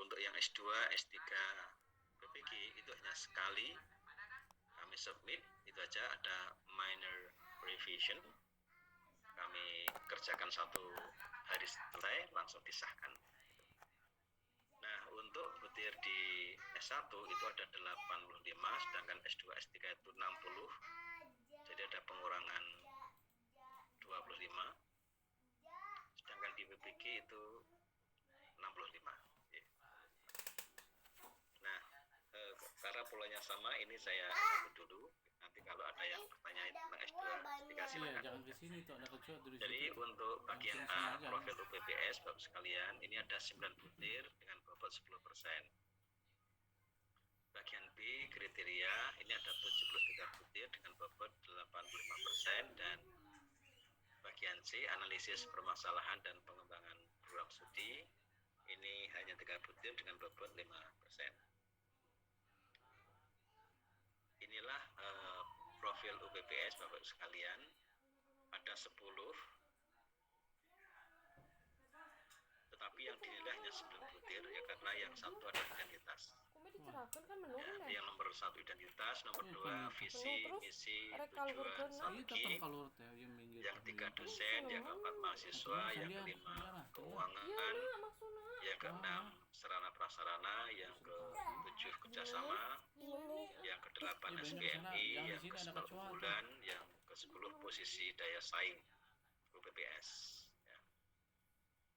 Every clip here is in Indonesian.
untuk yang S2, S3 PPG itu hanya sekali kami submit, itu aja ada minor revision, kami kerjakan 1 hari selesai langsung disahkan. Nah, untuk butir di S1 itu ada 85, sedangkan S2, S3 itu 60. Jadi ada pengurangan 25. Sedangkan di PPG itu 65. Nah, karena polanya sama, ini saya sebut dulu. Nanti kalau ada yang bertanya tentang S2, S3 silakan. Iya, jangan ke sini tuh, ada kecoa dari Jadi situ. untuk bagian A, profil UPPS, Bapak sekalian, ini ada 9 butir dengan bobot 10%. Bagian B, kriteria, ini ada 73 butir dengan bobot 85%. Dan bagian C, analisis permasalahan dan pengembangan program studi, ini hanya 3 butir dengan bobot 5%. Inilah profil UPPS Bapak sekalian, ada 10, tetapi yang dinilai hanya 9 butir ya, karena yang satu ada identitas. Ya, yang nomor 1 identitas, nomor 2 visi, misi, tujuan, strategi, yang 3 dosen, yang 4 mahasiswa, yang kelima keuangan, yang ke-6 sarana prasarana, yang ke-7 kerjasama, yang ke-8 SPMI, yang ke-10 unggulan, yang ke-10 posisi daya saing UPPS. Ya.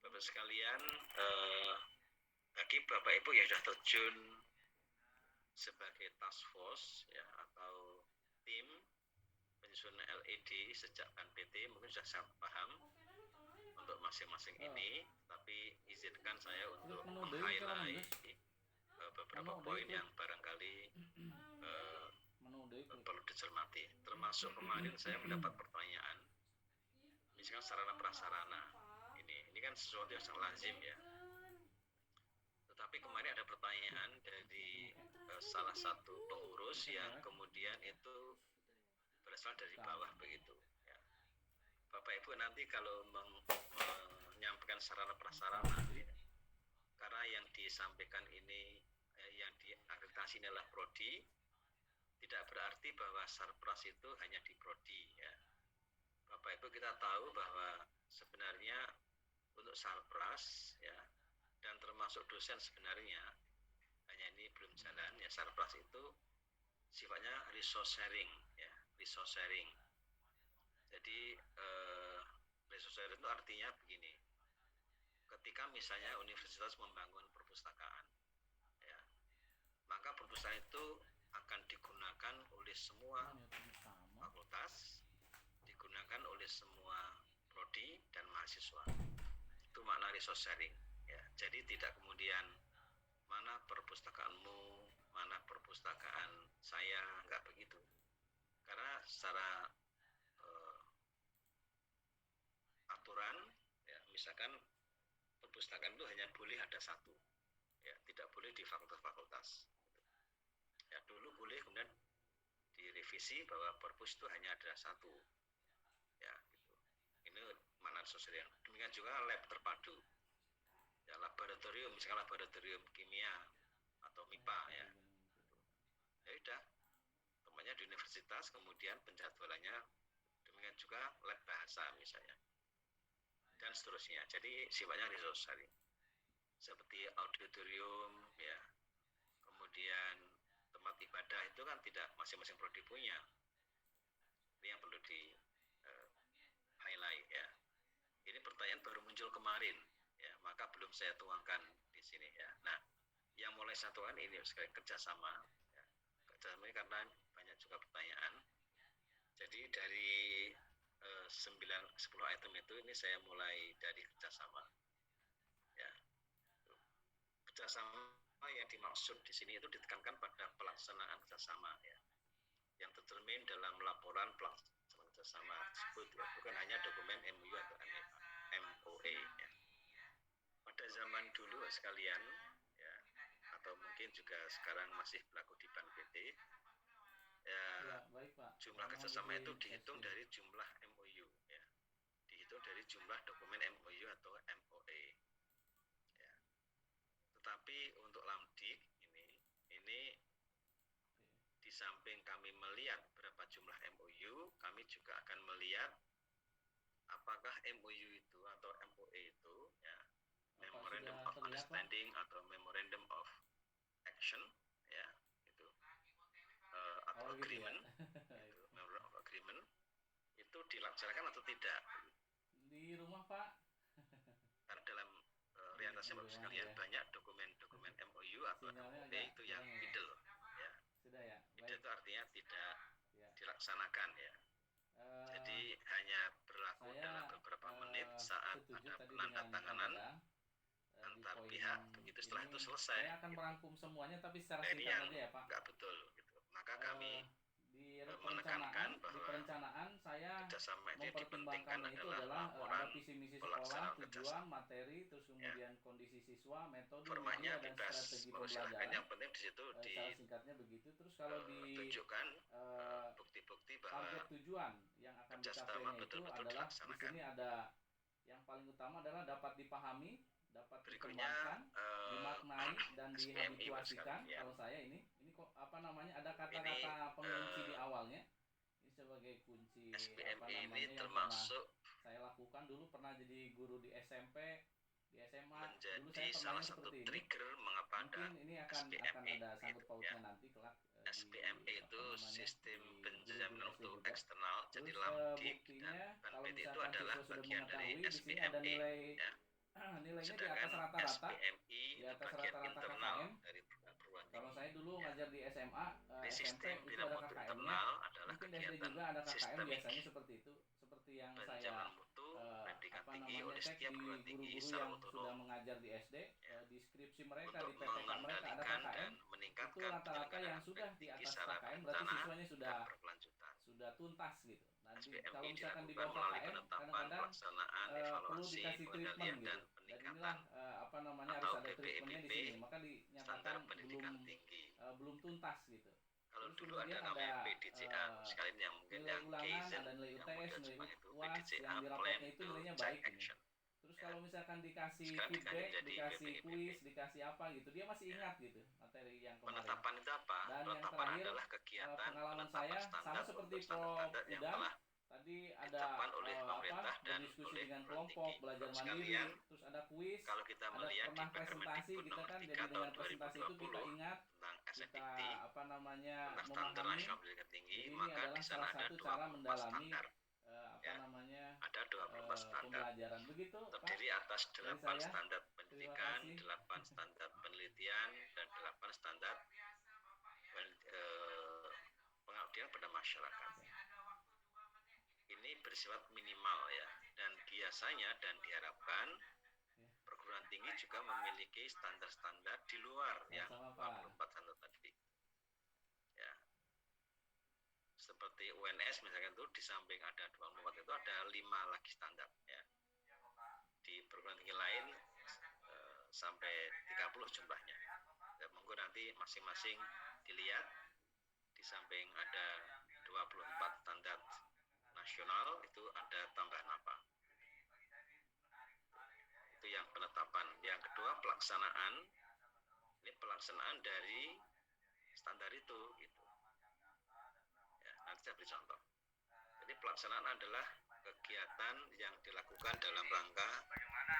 Bapak sekalian, bagi Bapak Ibu yang sudah terjun sebagai task force ya, atau tim penyusunan LED sejak PT, mungkin sudah sangat paham untuk masing-masing ini, tapi izinkan saya untuk meng-highlight beberapa poin yang barangkali perlu dicermati. Termasuk kemarin saya mendapat pertanyaan, misalkan sarana prasarana, ini kan sesuatu yang sangat lazim ya. Tetapi kemarin ada pertanyaan dari salah satu pengurus yang kemudian itu berasal dari bawah begitu. Ya. Bapak Ibu nanti kalau menyampaikan sarana prasarana, ya, karena yang disampaikan ini, yang diakreditasi adalah prodi, tidak berarti bahwa sarpras itu hanya di prodi. Ya. Bapak Ibu kita tahu bahwa sebenarnya untuk sarpras ya, dan termasuk dosen sebenarnya, hanya ini belum jalan ya, sarpras itu sifatnya resource sharing ya, resource sharing. Jadi resource sharing itu artinya begini, ketika misalnya universitas membangun perpustakaan ya, maka perpustakaan itu akan digunakan oleh semua fakultas, digunakan oleh semua prodi dan mahasiswa. Itu makna resource sharing ya. Jadi tidak kemudian mana perpustakaanmu, mana perpustakaan saya, enggak begitu. Karena secara aturan ya, misalkan perpustakaan itu hanya boleh ada satu ya, tidak boleh di fakultas-fakultas ya. Dulu boleh, kemudian direvisi bahwa perpus itu hanya ada satu ya gitu. Ini makna sosial. Demikian juga lab terpadu ya, laboratorium, misalkan laboratorium kimia atau MIPA ya. Ya udah, temannya di universitas, kemudian penjadwalannya demikian juga lab bahasa misalnya dan seterusnya. Jadi sifatnya resource sharing. Seperti auditorium ya, kemudian tempat ibadah itu kan tidak masing-masing prodi punya. Ini yang perlu di highlight ya. Ini pertanyaan baru muncul kemarin ya, maka belum saya tuangkan di sini ya. Nah, yang mulai satuan ini sekali kerjasama ya. Kerjasama ini karena banyak juga pertanyaan. Jadi dari 10 item itu, ini saya mulai dari kerjasama ya. Kerjasama yang dimaksud di sini itu ditekankan pada pelaksanaan kerjasama ya, yang tercermin dalam laporan pelaksanaan kerjasama tersebut ya, bukan hanya dokumen MOU atau MOA ya. Pada zaman dulu sekalian ya, atau mungkin juga sekarang masih berlaku di BAN PT ya, jumlah kerjasama itu dihitung dari jumlah MOU ya, dihitung dari jumlah dokumen MOU atau MOA ya. Tetapi untuk Lamdik ini di samping kami melihat berapa jumlah MOU, kami juga akan melihat apakah MOU itu atau MOE itu ya, Memorandum of Understanding atau Memorandum of Action ya itu atau agreement itu Memorandum of Agreement itu dilaksanakan atau tidak di rumah Pak. Karena dalam realitasnya Bapak sekalian banyak dokumen MOU atau MOE itu yang idle ya. Sudah ya. Idle itu artinya tidak dilaksanakan ya. Jadi hanya berlaku dalam beberapa menit saat ada penandatanganan antar pihak, begitu setelah itu selesai. Saya akan merangkum semuanya tapi secara ini singkat yang aja ya Pak. Nggak betul gitu. Maka kami menekankan bahwa di perencanaan saya mempertimbangkan itu adalah ada visi misi sekolah, tujuan, materi, terus kemudian kondisi siswa, metode, media, dan strategi pembelajaran. Yang penting di situ secara singkatnya begitu. Terus kalau ditunjukkan bukti-bukti bahwa target tujuan yang akan dicapainya itu adalah di sini ada yang paling utama adalah dapat dipahami, dapat dikembangkan, dimaknai dan dihabituasikan. Kalau saya ini kok apa namanya ada kata-kata pengunci di awalnya. Ini sebagai kunci SPMI apa namanya ini termasuk saya lakukan dulu pernah jadi guru di SMP, di SMA. Dulu menjadi saya salah satu trigger mengapa mungkin ini akan ada sangkut pautnya nanti kelak. SPMI itu sistem penjaminan untuk eksternal. Jadi Lamdik dan PNPT itu misalkan adalah siswa sudah bagian dari mengetahui, di sini ada SPMI ya. nilainya di Sedangkan atas rata-rata, SPMI di itu atas bagian rata-rata internal KKM. dari perguruan Kalau tinggi. saya dulu ngajar di SMA, Di SMP sistem itu bina ada mutu KKM-nya. internal adalah Mungkin SD kegiatan juga ada KKM sistemik biasanya seperti itu. Seperti yang saya penjaminan mutu pendidikan apa tinggi namanya oleh cek setiap di perguruan tinggi guru-guru secara yang sudah otonom mengajar di SD, di skripsi mereka, untuk di PTK mereka ada mengendalikan KKM. dan Itu meningkatkan rata-rata yang sudah di tinggi atas secara KKM berarti berencana siswanya dan sudah berkelanjutan. tuntas gitu. Nanti SPMI kalau misalkan di dilakukan bawah melalui KKM penetapan, kadang-kadang pelaksanaan, perlu evaluasi, dikasih treatment pengendalian gitu. dan Dan peningkatan inilah apa namanya atau harus ada treatmentnya di BPPP sini. Maka standar dinyatakan pendidikan tinggi. belum tuntas gitu. Kalau Terus dulu kemudian ada namanya ada PDCA, sekalian yang mungkin nilai yang ulangan, Kaizen, ada nilai yang UTS, model nilai Jepang itu UAS PDCA yang di plan rapotnya itu to nilainya check baik ini. action. Terus Ya. kalau misalkan dikasih Sekarang feedback, jadi dikasih BPPP. kuis, dikasih apa gitu, dia masih ingat gitu materi yang kemarin. Penetapan itu apa? Dan yang Penetapan terakhir, adalah kegiatan pengalaman penetapan saya standar sama seperti untuk standar-standar yang Udan. telah Tadi ada ditetapkan oleh pemerintah dan berdiskusi oleh dengan perguruan kelompok, tinggi. belajar Bapak mandiri, sekalian, terus ada kuis, kalau kita ada melihat di pernah presentasi, Permendikbud kita nomor kan 3 jadi tahun dengan presentasi itu kita 2020 ingat, tentang kita SFDT apa namanya tentang standar memahami. nasional pendidikan tinggi, Jadi ini maka adalah di sana salah ada satu cara 24 mendalami standar. apa namanya Ada 24 standar. pembelajaran. Begitu Pak. Terdiri atas 8 saya. standar pendidikan, Terima kasih. 8 standar penelitian, dan 8 standar pengabdian pada masyarakat. Ini bersifat minimal ya, dan biasanya dan diharapkan perguruan tinggi juga memiliki standar-standar di luar yang 24 standar tadi. Ya. Seperti UNS misalkan itu di samping ada 24 itu ada 5 lagi standar ya. Di perguruan tinggi lain sampai 30 jumlahnya. Ya, monggo nanti masing-masing dilihat di samping ada 24 standar nasional itu ada tambahan apa. Itu yang penetapan. Yang kedua pelaksanaan. Ini pelaksanaan dari standar itu gitu. Ya, nanti saya beri contoh. Jadi pelaksanaan adalah kegiatan yang dilakukan dalam rangka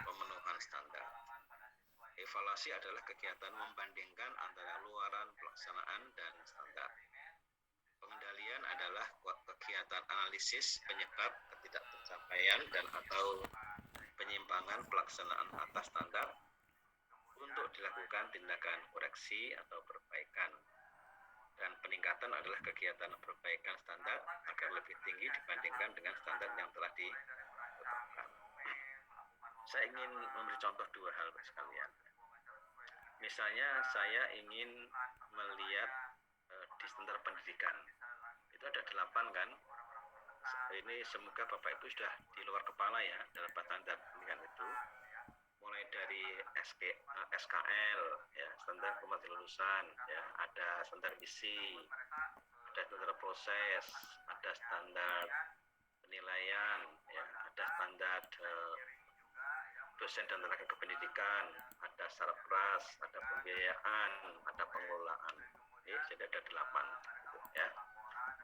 pemenuhan standar. Evaluasi adalah kegiatan membandingkan antara luaran pelaksanaan dan standar. Pengendalian adalah kegiatan analisis penyebab ketidaktercapaian dan atau penyimpangan pelaksanaan atas standar untuk dilakukan tindakan koreksi atau perbaikan. Dan peningkatan adalah kegiatan perbaikan standar agar lebih tinggi dibandingkan dengan standar yang telah ditetapkan. Saya ingin memberi contoh 2 hal sekalian. Misalnya saya ingin melihat di standar pendidikan. Itu ada 8 kan. Ini semoga Bapak Ibu sudah di luar kepala ya dalam standar pendidikan itu. Mulai dari SKL ya, standar kemampuan lulusan ya, ada standar isi, ada standar proses, ada standar penilaian ya, ada standar dosen dan tenaga kependidikan, ada syarat keras, ada pembiayaan, ada pengelolaan. Jadi ada 8 gitu, ya.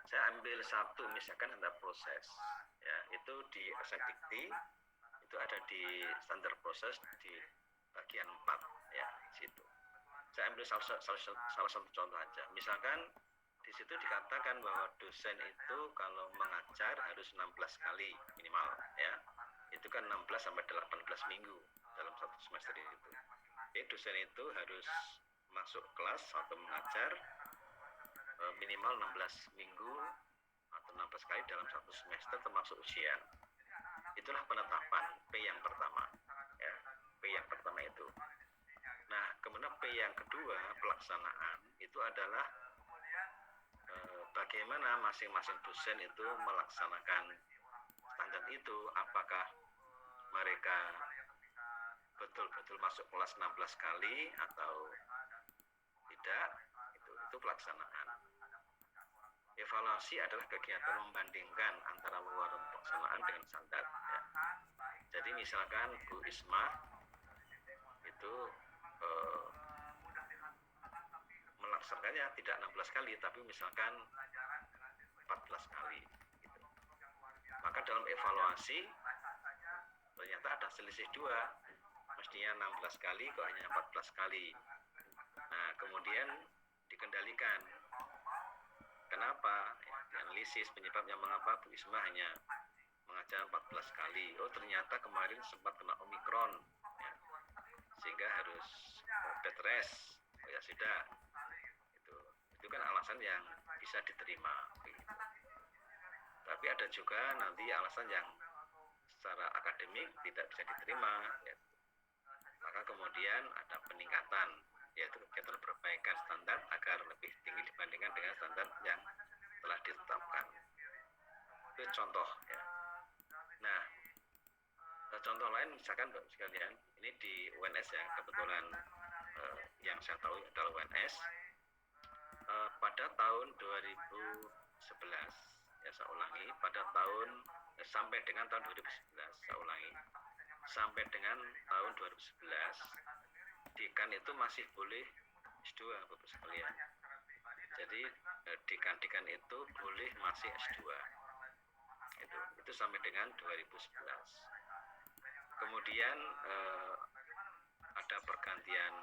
Saya ambil satu, misalkan ada proses, ya, itu di Asendikti, itu ada di standar proses di bagian 4, ya, situ. Saya ambil salah satu contoh aja. Misalkan di situ dikatakan bahwa dosen itu kalau mengajar harus 16 kali minimal, ya. Itu kan 16 sampai 18 minggu dalam satu semester itu. Jadi dosen itu harus masuk kelas atau mengajar minimal 16 minggu atau 16 kali dalam satu semester termasuk ujian. Itulah penetapan P yang pertama, ya. P yang pertama itu. Nah, kemudian P yang kedua, pelaksanaan, itu adalah bagaimana masing-masing dosen itu melaksanakan standar itu. Apakah mereka betul-betul masuk kelas 16 kali atau tidak, itu pelaksanaan. Evaluasi adalah kegiatan membandingkan antara luaran pelaksanaan dengan standar, ya. Jadi misalkan Bu Isma itu melaksanakannya tidak 16 kali, tapi misalkan 14 kali gitu. Maka dalam evaluasi ternyata ada selisih 2, mestinya 16 kali kok hanya 14 kali. Nah, kemudian dikendalikan. Kenapa? Ya, dianalisis penyebabnya mengapa Bu Isma hanya mengajar 14 kali. Oh, ternyata kemarin sempat kena Omikron, ya, sehingga harus bed rest. Oh, ya sudah. Itu kan alasan yang bisa diterima. Begitu. Tapi ada juga nanti alasan yang secara akademik tidak bisa diterima, ya. Maka kemudian ada peningkatan, yaitu kegiatan perbaikan standar agar lebih tinggi dibandingkan dengan standar yang telah ditetapkan. Itu contoh, ya. Nah, contoh lain misalkan Bapak sekalian, ini di UNS, ya, kebetulan yang saya tahu adalah UNS. Pada tahun 2011, ya, saya ulangi, pada tahun sampai dengan tahun 2011, saya ulangi, sampai dengan tahun 2011, dekan itu masih boleh S2, Bapak sekalian. Jadi dekan-dekan itu boleh masih S2. Itu sampai dengan 2011. Kemudian ada pergantian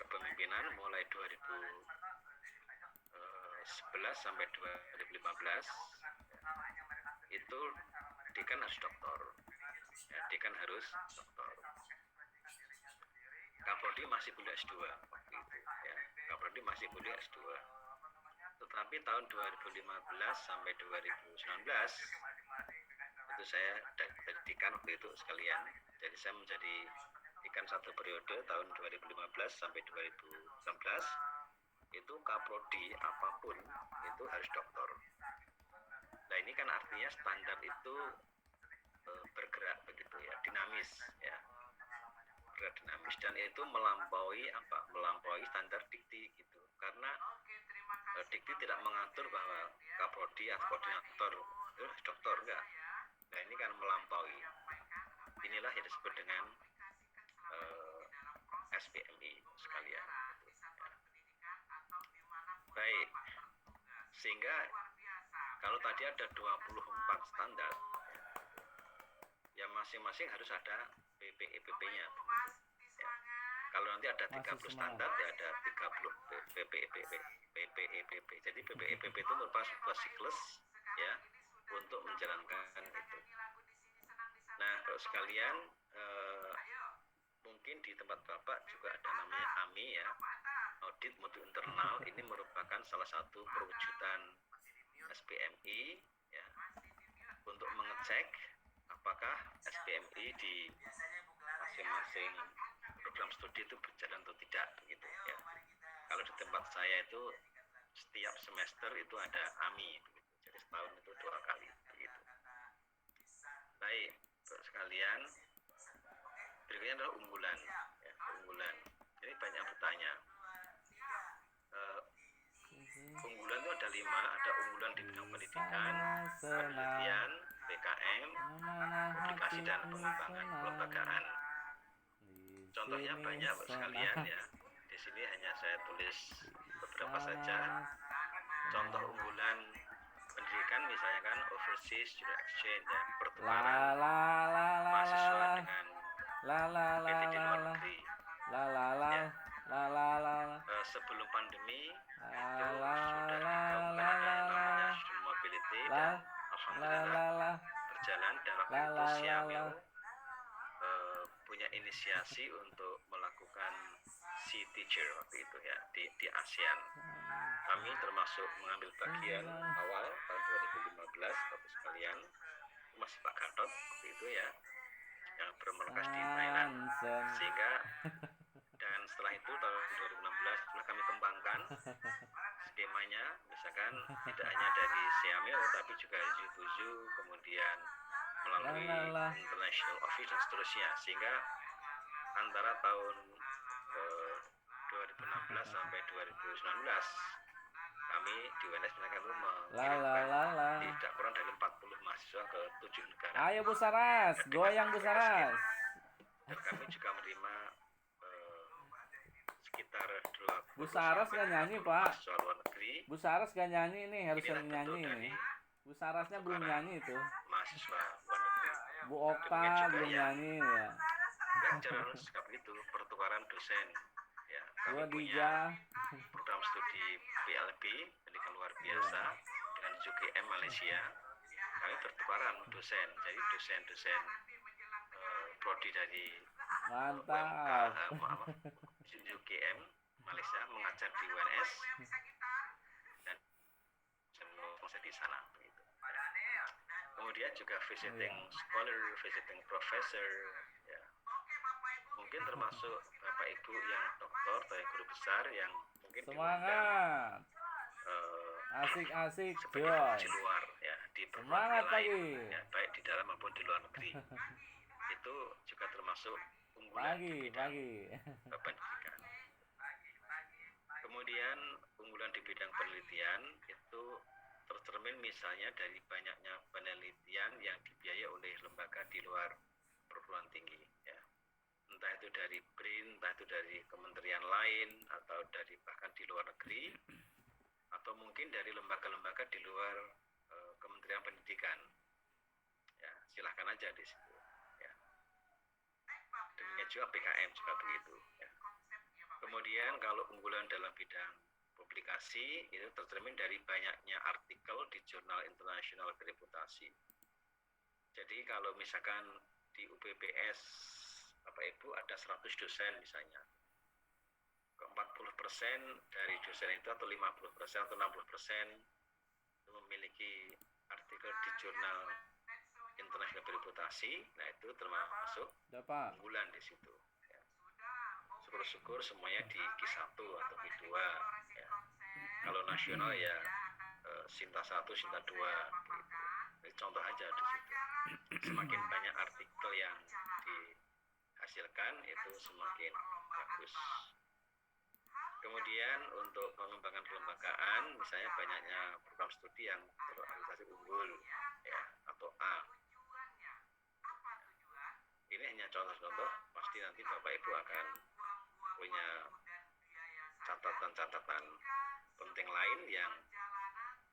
kepemimpinan mulai 2011 sampai 2015. Itu dekan harus doktor, ya, dekan harus doktor. Kaprodi masih boleh S2, ya, Kaprodi masih boleh S2. Tetapi tahun 2015 sampai 2019 itu saya dari dekan waktu itu sekalian. Jadi saya menjadi dekan satu periode tahun 2015 sampai 2019. Itu kaprodi apapun itu harus doktor. Nah, ini kan artinya standar itu bergerak begitu, ya, dinamis, ya, bergerak dinamis, dan itu melampaui standar dikti gitu. Karena dikti tidak mengatur bahwa kaprodi atau koordinator itu dokter, enggak. Nah, ini kan melampaui. Inilah yang disebut dengan SPMI sekalian. Baik, sehingga kalau tadi ada 24 standar, ya masing-masing harus ada PPEPP-nya. Ya. Kalau nanti ada 30 standar, ya ada 30 PPEPP. Jadi PPEPP itu merupakan sebuah siklus, ya, untuk menjalankan itu. Nah, kalau sekalian, mungkin di tempat Bapak juga ada namanya AMI, ya, audit mutu internal. Ini merupakan salah satu perwujudan SPMI, ya, untuk mengecek apakah SPMI di masing-masing program studi itu berjalan atau tidak, begitu, ya. Kalau di tempat saya itu setiap semester itu ada AMI, begitu. Jadi setahun itu 2 kali, begitu. Baik, sekalian, berikutnya adalah unggulan, ya, unggulan. Ini banyak yang bertanya. Unggulan itu ada 5, ada unggulan di bidang pendidikan, penelitian, PKM, publikasi, dan pengembangan kelembagaan. contohnya banyak sekalian ya. Di sini hanya saya tulis beberapa saja. Contoh unggulan pendidikan misalnya kan overseas student exchange ya, pertukaran mahasiswa dengan PT di luar negeri. Sebelum pandemi itu sudah dilakukan ada yang namanya student mobility dan alhamdulillah berjalan, dan waktu itu Siamil punya inisiasi untuk melakukan Sea Teacher waktu itu ya di ASEAN. Kami termasuk mengambil bagian awal tahun 2015 Bapak sekalian, masih Pak Gatot waktu itu ya, yang bermarkas di Thailand. Sehingga dan setelah itu tahun 2016 setelah kami kembangkan skemanya, misalkan tidak hanya dari Siamil tapi juga Zutuzu, kemudian melalui International Office dan seterusnya, sehingga antara tahun 2016 sampai 2019 kami di UNS misalkan itu mengirimkan tidak kurang dari 40 mahasiswa ke 7 negara. Ayo Bu Saras, goyang Bu Saras. Dan kami juga menerima sekitar 20 Bu Saras gak nyanyi Pak? mahasiswa luar negeri. Bu Saras gak nyanyi nih, harus sering Inilah nyanyi bentuk nih. dari Bu Sarasnya belum nyanyi itu. mahasiswa luar negeri. Bu Oka belum nyanyi ya. Lecturer sikap itu pertukaran dosen ya. Kami Bu punya Dija. program studi PLB pendidikan luar biasa dengan UGM Malaysia. Kami bertukaran dosen, jadi dosen-dosen prodi dari Mantap. UGM Malaysia mengajar di UNS dan saya di sana begitu. Kemudian juga visiting scholar, visiting professor ya. Mungkin termasuk Bapak Ibu yang doktor atau yang guru besar yang mungkin Semangat. Asik-asik sebagai Joy. di luar ya, di Semangat lain pagi. ya, baik di dalam maupun di luar negeri. Itu juga termasuk unggulan di bidang pendidikan. Kemudian unggulan di bidang penelitian itu tercermin misalnya dari banyaknya penelitian yang dibiayai oleh lembaga di luar perguruan tinggi ya. Entah itu dari BRIN, entah itu dari kementerian lain, atau dari bahkan di luar negeri, atau mungkin dari lembaga-lembaga di luar Kementerian Pendidikan. Ya, silahkan aja di situ. Ya. Demikian juga PKM juga begitu. Ya. Kemudian kalau unggulan dalam bidang publikasi itu tercermin dari banyaknya artikel di jurnal internasional bereputasi. Jadi kalau misalkan di UPBS Bapak Ibu ada 100 dosen misalnya, ke 40% dari dosen itu atau 50% atau 60% itu memiliki artikel di jurnal internasional bereputasi. Nah itu termasuk unggulan di situ ya. Syukur-syukur semuanya di Q1 atau Q2 ya. Kalau nasional ya Sinta 1, Sinta 2 gitu. Ini contoh aja di situ. Semakin banyak artikel yang dihasilkan itu semakin bagus. Kemudian untuk pengembangan kelembagaan, misalnya banyaknya program studi yang terorganisasi unggul ya, atau A. Ini hanya contoh-contoh, pasti nanti Bapak Ibu akan punya catatan-catatan penting lain yang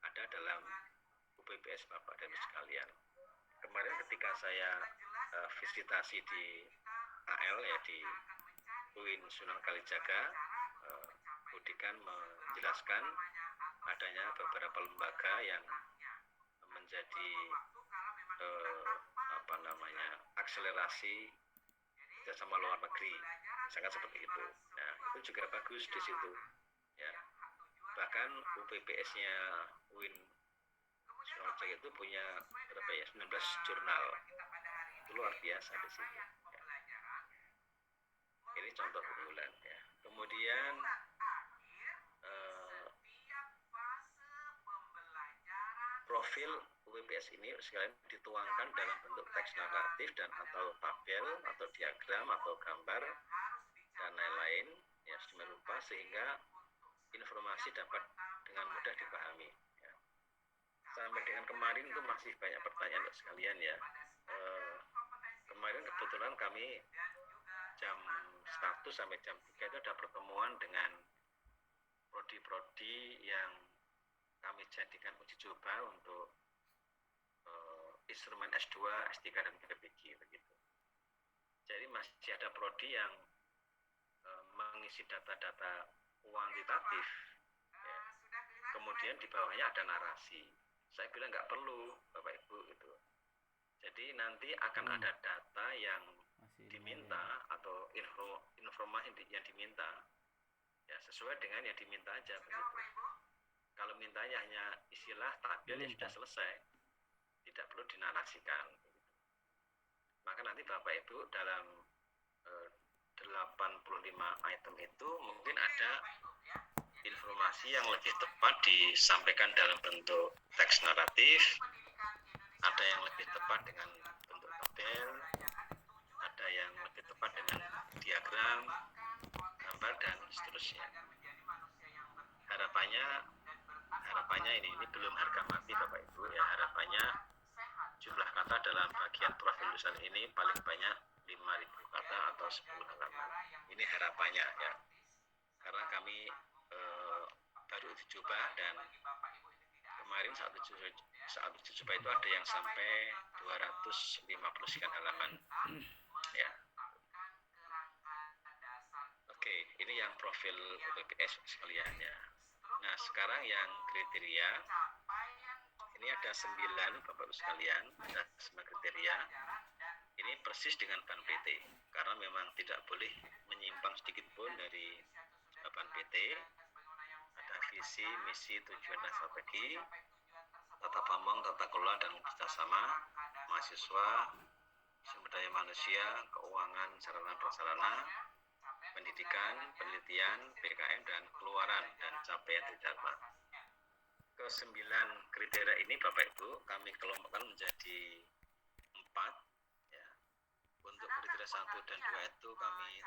ada dalam UPBS Bapak dan Ibu sekalian. Kemarin ketika saya visitasi di AL ya, di UIN Sunan Kalijaga, Budikan menjelaskan adanya beberapa lembaga yang menjadi akselerasi kerjasama luar negeri, misalkan seperti itu. Nah, itu juga bagus di situ. Ya. Bahkan UPBS-nya UIN Sunan Kalijaga itu punya berapa ya? 19 jurnal. Itu luar biasa di situ. Ya. Ini contoh unggulan ya. Kemudian profil UPBS ini sekalian dituangkan dalam bentuk teks naratif dan atau tabel atau diagram atau gambar dan lain-lain ya sedemikian rupa sehingga informasi dapat dengan mudah dipahami ya. Sampai dengan kemarin itu masih banyak pertanyaan sekalian ya. Kemarin kebetulan kami jam 1 sampai jam 3 itu ada pertemuan dengan prodi-prodi yang kami jadikan uji coba untuk instrumen S2, S3 dan PPG begitu. Jadi masih ada prodi yang mengisi data-data kuantitatif, ya. Kemudian di bawahnya ada narasi. Saya bilang nggak perlu, Bapak Ibu gitu. Jadi nanti akan ada data yang diminta atau informasi yang diminta, ya sesuai dengan yang diminta aja begitu. Kalau mintanya hanya istilah tabel ya sudah selesai, tidak perlu dinarasikan. Maka nanti Bapak Ibu dalam 85 item itu mungkin ada informasi yang lebih tepat disampaikan dalam bentuk teks naratif, ada yang lebih tepat dengan bentuk tabel, ada yang lebih tepat dengan diagram, gambar dan seterusnya. Harapannya ini belum harga mati Bapak Ibu ya, harapannya jumlah kata dalam bagian profil tulisan ini paling banyak 5.000 kata atau 10 halaman. Ini harapannya ya. Karena kami baru uji coba dan kemarin saat uji coba itu ada yang sampai 250 sekian halaman. Ya. Oke, ini yang profil UPPS sekalian ya. Nah, sekarang yang kriteria ini ada 9 Bapak Ibu sekalian, ada 9 kriteria. Ini persis dengan ban PT karena memang tidak boleh menyimpang sedikit pun dari ban PT. Ada visi, misi, tujuan dan strategi, tata pamong, tata kelola dan kerjasama, mahasiswa, sumber daya manusia, keuangan, sarana prasarana, pendidikan, penelitian, PKM dan keluaran dan capaian tridharma. Ke-9 kriteria ini Bapak Ibu kami kelompokkan menjadi 4 ya. Untuk kriteria 1 dan 2 itu kami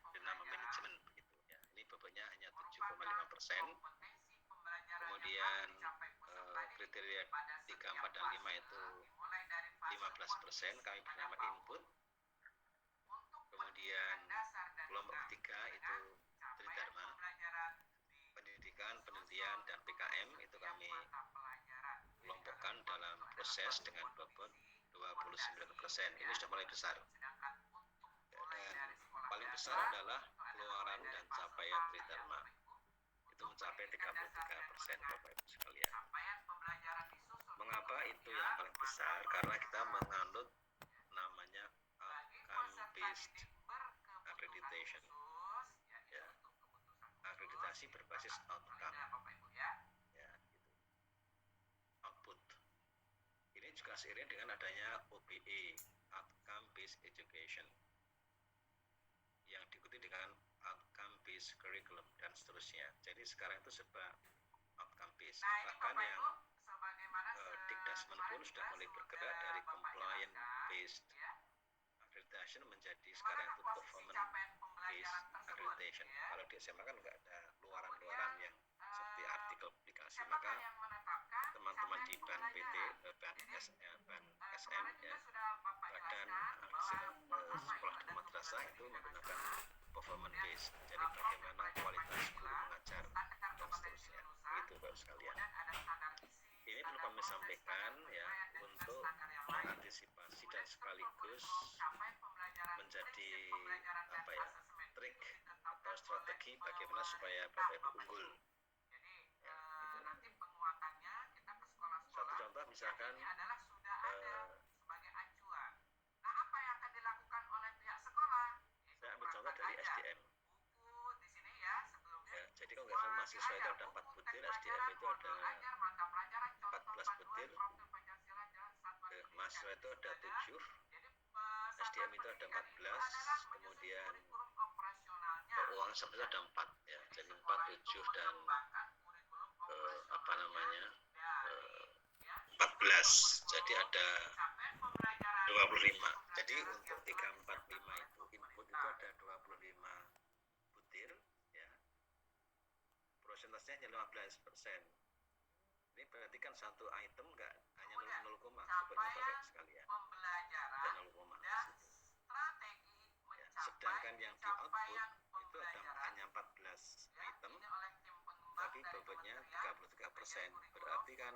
bernama manajemen begitu ya. Ini bobotnya hanya 7,5%. Kemudian kriteria 3, 4 dan 5 itu 15% kami bernama input. Kemudian kelompok ketiga itu tridharma, pendidikan, penelitian dan PKM itu kami kelompokkan dalam proses dengan bobot 29%. Ini sudah mulai besar. Dan paling besar adalah keluaran dan capaian tridharma. Itu mencapai 33% Bapak Ibu sekalian. Mengapa itu yang paling besar? Karena kita menganut namanya outcome-based accreditation. Ya. Akreditasi berbasis outcome. Ya, gitu. Output. Ini juga seiring dengan adanya OBE, Outcome Based Education, yang diikuti dengan Outcome Based Curriculum dan seterusnya. Jadi sekarang itu serba outcome based. Bahkan yang Dikdasmen pun sudah mulai bergerak dari compliant based accreditation menjadi sekarang itu performance based accreditation. Kalau di SMA kan nggak ada luaran-luaran yang seperti artikel publikasi, maka teman-teman di BAN PT, BAN SM ya, Badan Sekolah dan Madrasah itu menggunakan performance based. Jadi bagaimana kualitas guru mengajar dan seterusnya. Begitu Bapak sekalian. Ini perlu kami sampaikan ya untuk mengantisipasi dan sekaligus menjadi trik atau strategi bagaimana supaya Bapak Ibu unggul. Ya, gitu. Satu contoh misalkan saya ambil contoh dari SDM. Ya, jadi kalau nggak salah mahasiswa itu ada 4 butir, SDM itu ada 14 butir, mahasiswa itu ada 7, SDM itu ada 14, kemudian keuangan sebenarnya ada 4 ya, jadi 4, 7 dan 14, jadi ada 25. Jadi untuk 3, 4, 5 itu input itu ada 25 butir ya, prosentasenya hanya 15%. Ini berarti kan satu item enggak hanya 0, seperti Bapak sekalian. Dan 0, ya. sedangkan yang di output itu hanya 14 item tapi bobotnya 33%, berarti kan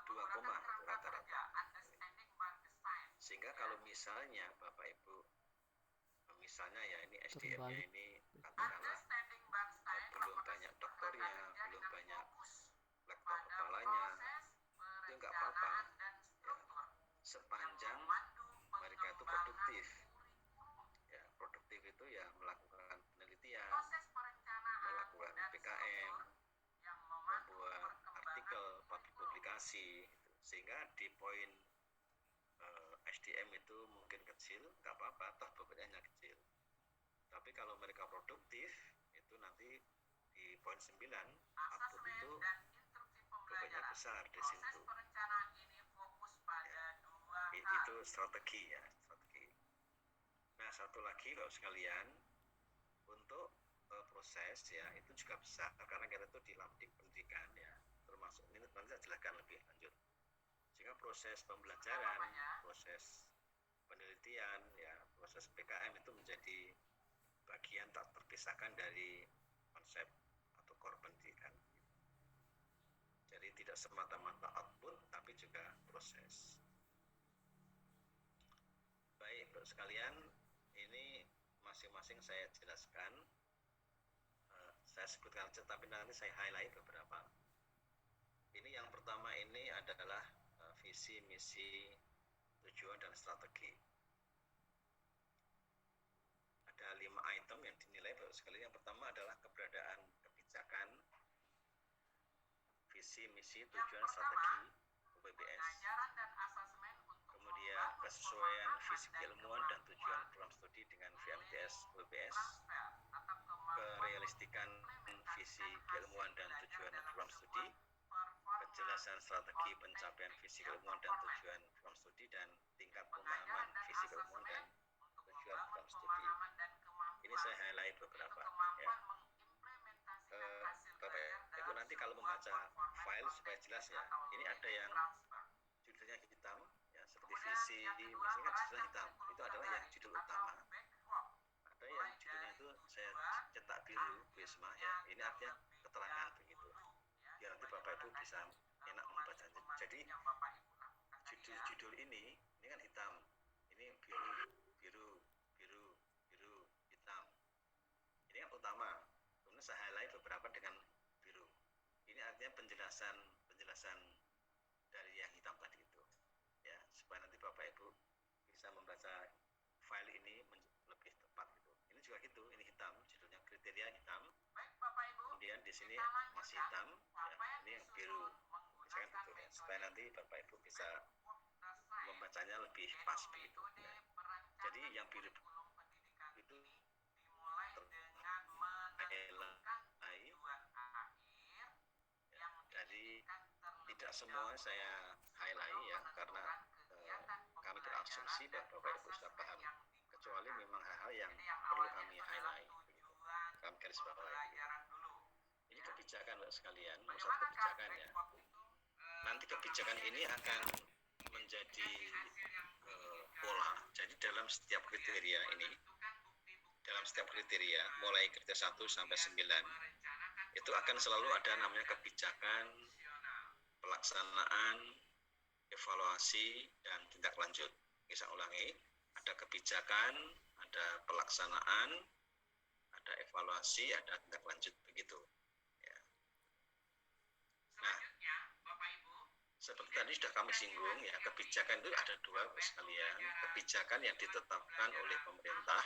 2 koma itu rata-rata. Sehingga kalau misalnya Bapak Ibu misalnya ya ini SDM-nya ini katakanlah belum banyak dokternya, belum banyak lektor kepalanya, itu nggak apa-apa ya, sepanjang mereka itu produktif ya. Produktif itu ya melakukan penelitian, melakukan PKM, membuat artikel, publikasi gitu. Sehingga di poin SDM itu mungkin kecil, nggak apa-apa, toh bobotnya hanya kecil. Tapi kalau mereka produktif, itu nanti di poin 9, output itu bobotnya besar di situ. Ya, itu strategi ya, strategi. Nah, satu lagi Bapak sekalian, untuk proses ya, itu juga besar, karena kita itu di Lamdik pendidikan ya, termasuk ini nanti saya jelaskan lebih lanjut. Sehingga proses pembelajaran, proses penelitian, ya, proses PKM itu menjadi bagian tak terpisahkan dari konsep atau core pendidikan. Jadi tidak semata-mata output, tapi juga proses. Baik, Bapak sekalian, ini masing-masing saya jelaskan. Saya sebutkan saja, tapi nanti saya highlight beberapa. Ini yang pertama ini adalah visi, misi, tujuan, dan strategi. Ada 5 item yang dinilai Bapak sekalian. Yang pertama adalah keberadaan kebijakan, visi, misi, tujuan, strategi UPBS. Kemudian kesesuaian visi keilmuan dan tujuan program studi dengan VMTS UPBS. Kerealistikan visi keilmuan dan tujuan program studi. Kejelasan strategi pencapaian visi keilmuan dan tujuan program studi, dan tingkat pemahaman visi keilmuan dan tujuan program studi. Ini saya highlight beberapa ya. Bapak Ibu nanti kalau membaca file supaya jelas ya, ini ada yang judulnya hitam ya, seperti visi, misi kan judulnya hitam, itu adalah yang judul utama. Ada yang judulnya itu saya cetak biru, Wisma ya, ini artinya keterangan begitu. Biar nanti Bapak Ibu bisa enak membaca. Jadi judul-judul ini kan hitam, ini biru, hitam. Ini yang utama. Kemudian saya highlight beberapa dengan biru. Ini artinya penjelasan dari yang hitam tadi itu. Ya, supaya nanti Bapak Ibu bisa membaca file ini lebih tepat gitu. Ini juga gitu, ini hitam, judulnya kriteria hitam. Kemudian di sini masih hitam, ya, ini yang biru. Misalkan gitu ya, supaya nanti Bapak Ibu bisa membacanya lebih pas begitu. Ya. Jadi yang biru itu jadi tidak semua saya highlight ya, karena kami berasumsi bahwa Bapak Ibu sudah paham, kecuali memang hal-hal yang perlu kami highlight begitu. Kami garis bawahi. Ini kebijakan Bapak sekalian, pusat kebijakan ya. Nanti kebijakan ini akan menjadi pola. Jadi dalam setiap kriteria ini, mulai kriteria 1 sampai 9, itu akan selalu ada namanya kebijakan, pelaksanaan, evaluasi, dan tindak lanjut. Bisa ulangi, ada kebijakan, ada pelaksanaan, ada evaluasi, ada tindak lanjut begitu. Ya. Nah, seperti tadi sudah kami singgung ya, kebijakan itu ada dua sekalian. Kebijakan yang ditetapkan oleh pemerintah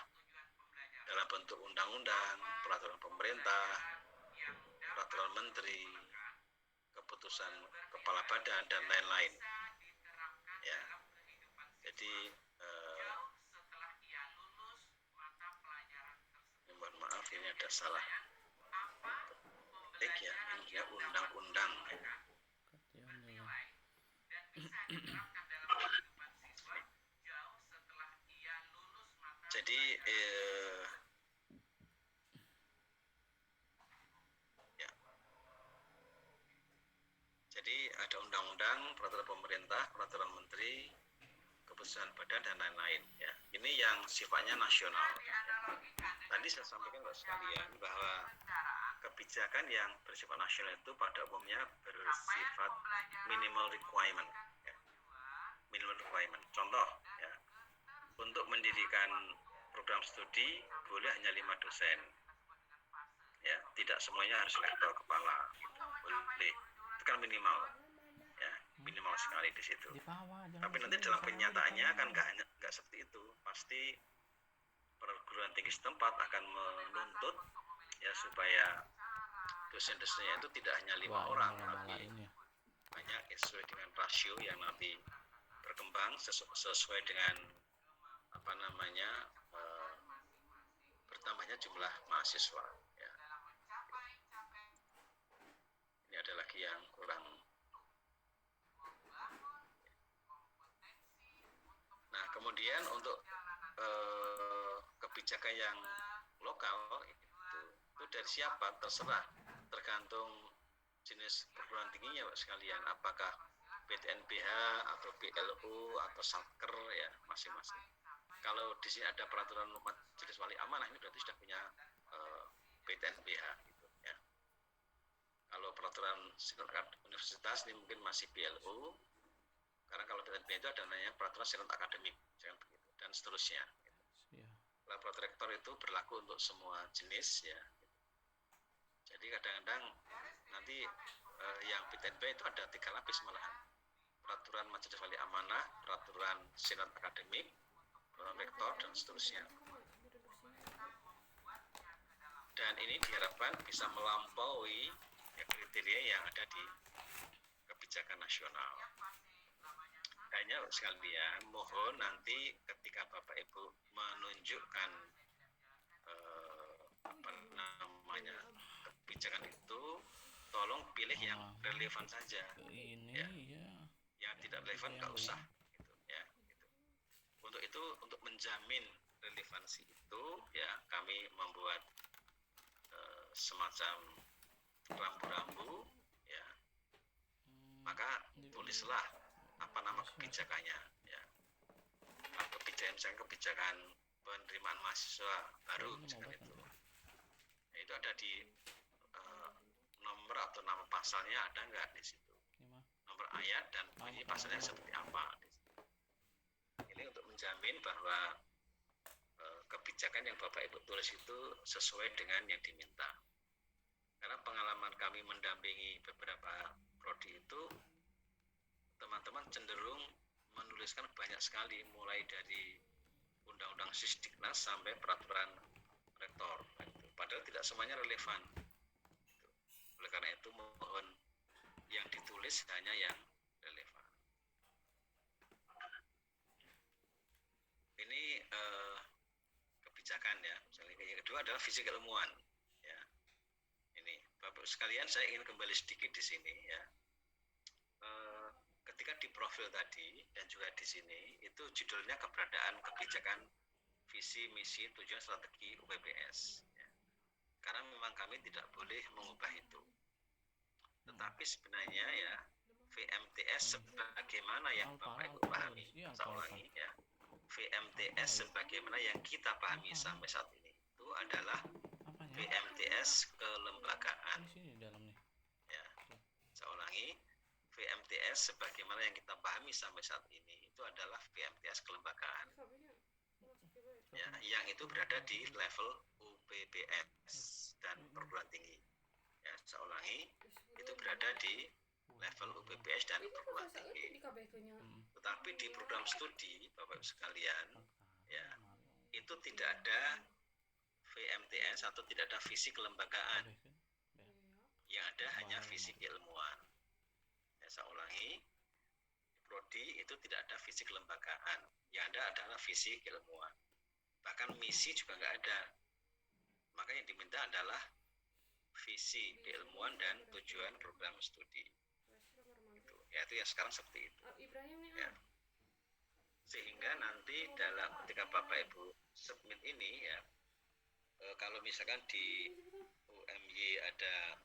dalam bentuk undang-undang, peraturan pemerintah, peraturan menteri, keputusan kepala badan, dan lain-lain. Ya, jadi mohon maaf ini ada salah ketik ya, ini dia undang-undang. Jadi ya. Jadi ada undang-undang, peraturan pemerintah, peraturan menteri, keputusan keputusan badan dan lain-lain ya. Ini yang sifatnya nasional. Tadi saya sampaikan Bapak sekalian bahwa kebijakan yang bersifat nasional itu pada umumnya bersifat minimal requirement ya. Minimal requirement. Contoh ya, untuk mendirikan program studi boleh hanya 5 dosen ya, tidak semuanya harus lektor kepala gitu. Boleh, itu kan minimal ya, minimal sekali di situ. Tapi nanti dalam kenyataannya kan nggak seperti itu. Pasti perguruan tinggi setempat akan menuntut ya supaya dosen-dosennya itu tidak hanya 5 orang, tapi banyak sesuai dengan rasio yang nanti berkembang sesuai dengan bertambahnya jumlah mahasiswa ya. Ini ada lagi yang kurang. Nah, kemudian untuk kebijakan yang lokal itu dari siapa terserah, tergantung jenis perguruan tingginya Pak sekalian, apakah PTNBH atau BLU atau Satker ya, masing-masing. Kalau di sini ada peraturan Majelis Wali Amanah, ini berarti sudah punya PTNBH gitu ya. Kalau peraturan universitas ini mungkin masih BLU, karena kalau PTNBH itu ada namanya peraturan senat akademik dan seterusnya gitu. Kalau peraturan rektor itu berlaku untuk semua jenis ya. Jadi kadang-kadang nanti yang PTNBH itu ada 3 lapis malahan. Peraturan Majelis Wali Amanah, peraturan senat akademik, rektor dan seterusnya. Dan ini diharapkan bisa melampaui kriteria yang ada di kebijakan nasional. Hanya sekalian mohon nanti ketika Bapak Ibu menunjukkan kebijakan itu, tolong pilih yang relevan saja. Ya. Yang tidak relevan nggak usah. Untuk itu, untuk menjamin relevansi itu ya, kami membuat semacam rambu-rambu ya. Maka tulislah apa nama kebijakannya ya. Kebijakan penerimaan mahasiswa baru misalkan itu. Ya, itu ada di nomor atau nama pasalnya ada nggak di situ. Nomor ayat dan bunyi pasalnya seperti apa. Ini untuk menjamin bahwa kebijakan yang Bapak Ibu tulis itu sesuai dengan yang diminta. Karena pengalaman kami mendampingi beberapa prodi itu, teman-teman cenderung menuliskan banyak sekali, mulai dari undang-undang Sisdiknas sampai peraturan rektor. Padahal tidak semuanya relevan. Oleh karena itu mohon yang ditulis hanya yang relevan. Ini kebijakan ya. Yang kedua adalah visi keilmuan. Ya. Ini Bapak sekalian, saya ingin kembali sedikit di sini ya. Ketika di profil tadi dan juga di sini itu judulnya keberadaan kebijakan visi misi tujuan strategi UPBS. Ya. Karena memang kami tidak boleh mengubah itu. Tetapi sebenarnya ya VMTS sebagaimana yang Bapak Ibu pahami, saya ulangi ya. VMTS sebagaimana yang kita pahami sampai saat ini itu adalah VMTS kelembagaan. Ya, saya ulangi, VMTS sebagaimana yang kita pahami sampai saat ini itu adalah VMTS kelembagaan. Ya, yang itu berada di level UPBS dan perguruan tinggi. Ya, saya ulangi, itu berada di level UPBS dan perguruan tinggi. Tetapi di program studi Bapak Ibu sekalian ya, itu tidak ada VMTS atau tidak ada visi kelembagaan. Yang ada hanya visi keilmuan. Ya, saya ulangi, prodi itu tidak ada visi kelembagaan. Yang ada adalah visi keilmuan. Bahkan misi juga nggak ada. Maka yang diminta adalah visi keilmuan dan tujuan program studi. Ya, itu ya sekarang seperti itu. Ya. Sehingga nanti dalam ketika Bapak Ibu submit ini ya, kalau misalkan di UMY ada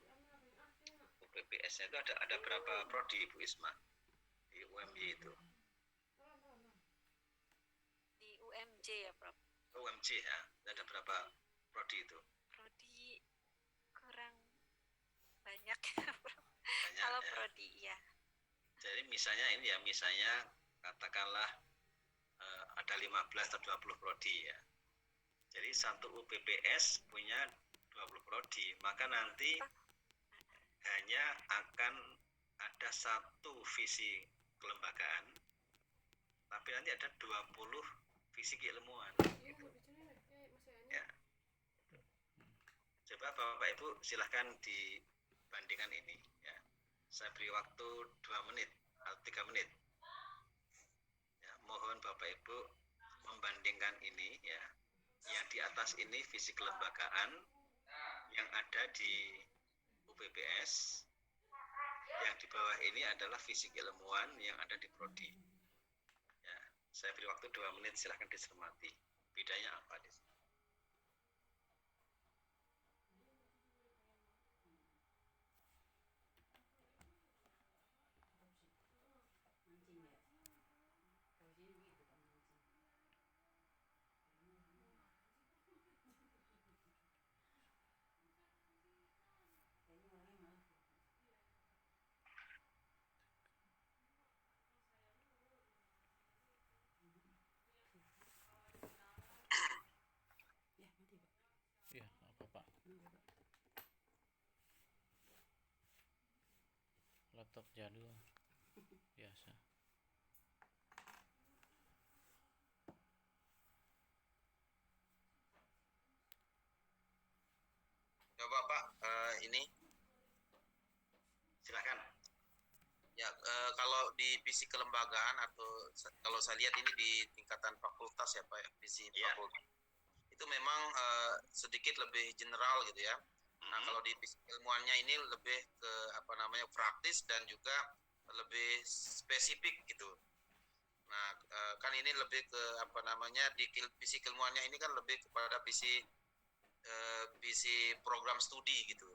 UPBS-nya itu ada berapa prodi Bu Isma di UMY itu? C ya. Ada berapa prodi itu? Prodi kurang banyak. Kalau ya. Prodi ya. Jadi misalnya ini ya, misalnya katakanlah ada 15 atau 20 prodi ya. Jadi satu UPPS punya 20 prodi, maka nanti hanya akan ada satu visi kelembagaan, tapi nanti ada 20 visi keilmuan gitu. Ya. Coba Bapak Ibu silahkan dibandingkan ini ya. Saya beri waktu 2 menit atau 3 menit ya, mohon Bapak Ibu membandingkan ini ya. Yang di atas ini visi kelembagaan yang ada di UPPS, yang di bawah ini adalah visi keilmuan yang ada di prodi ya. Saya beri waktu 2 menit, silahkan dicermati bedanya apa di sini. Iya, apa Pak? Laptop jadul biasa. Coba Pak, ini silakan. Ya, kalau di visi kelembagaan atau kalau saya lihat ini di tingkatan fakultas ya Pak, visi fakultas itu memang sedikit lebih general gitu ya. Nah, kalau di visi ilmuannya ini lebih ke praktis dan juga lebih spesifik gitu. Nah, kan ini lebih ke di visi ilmuannya ini kan lebih kepada visi program studi gitu.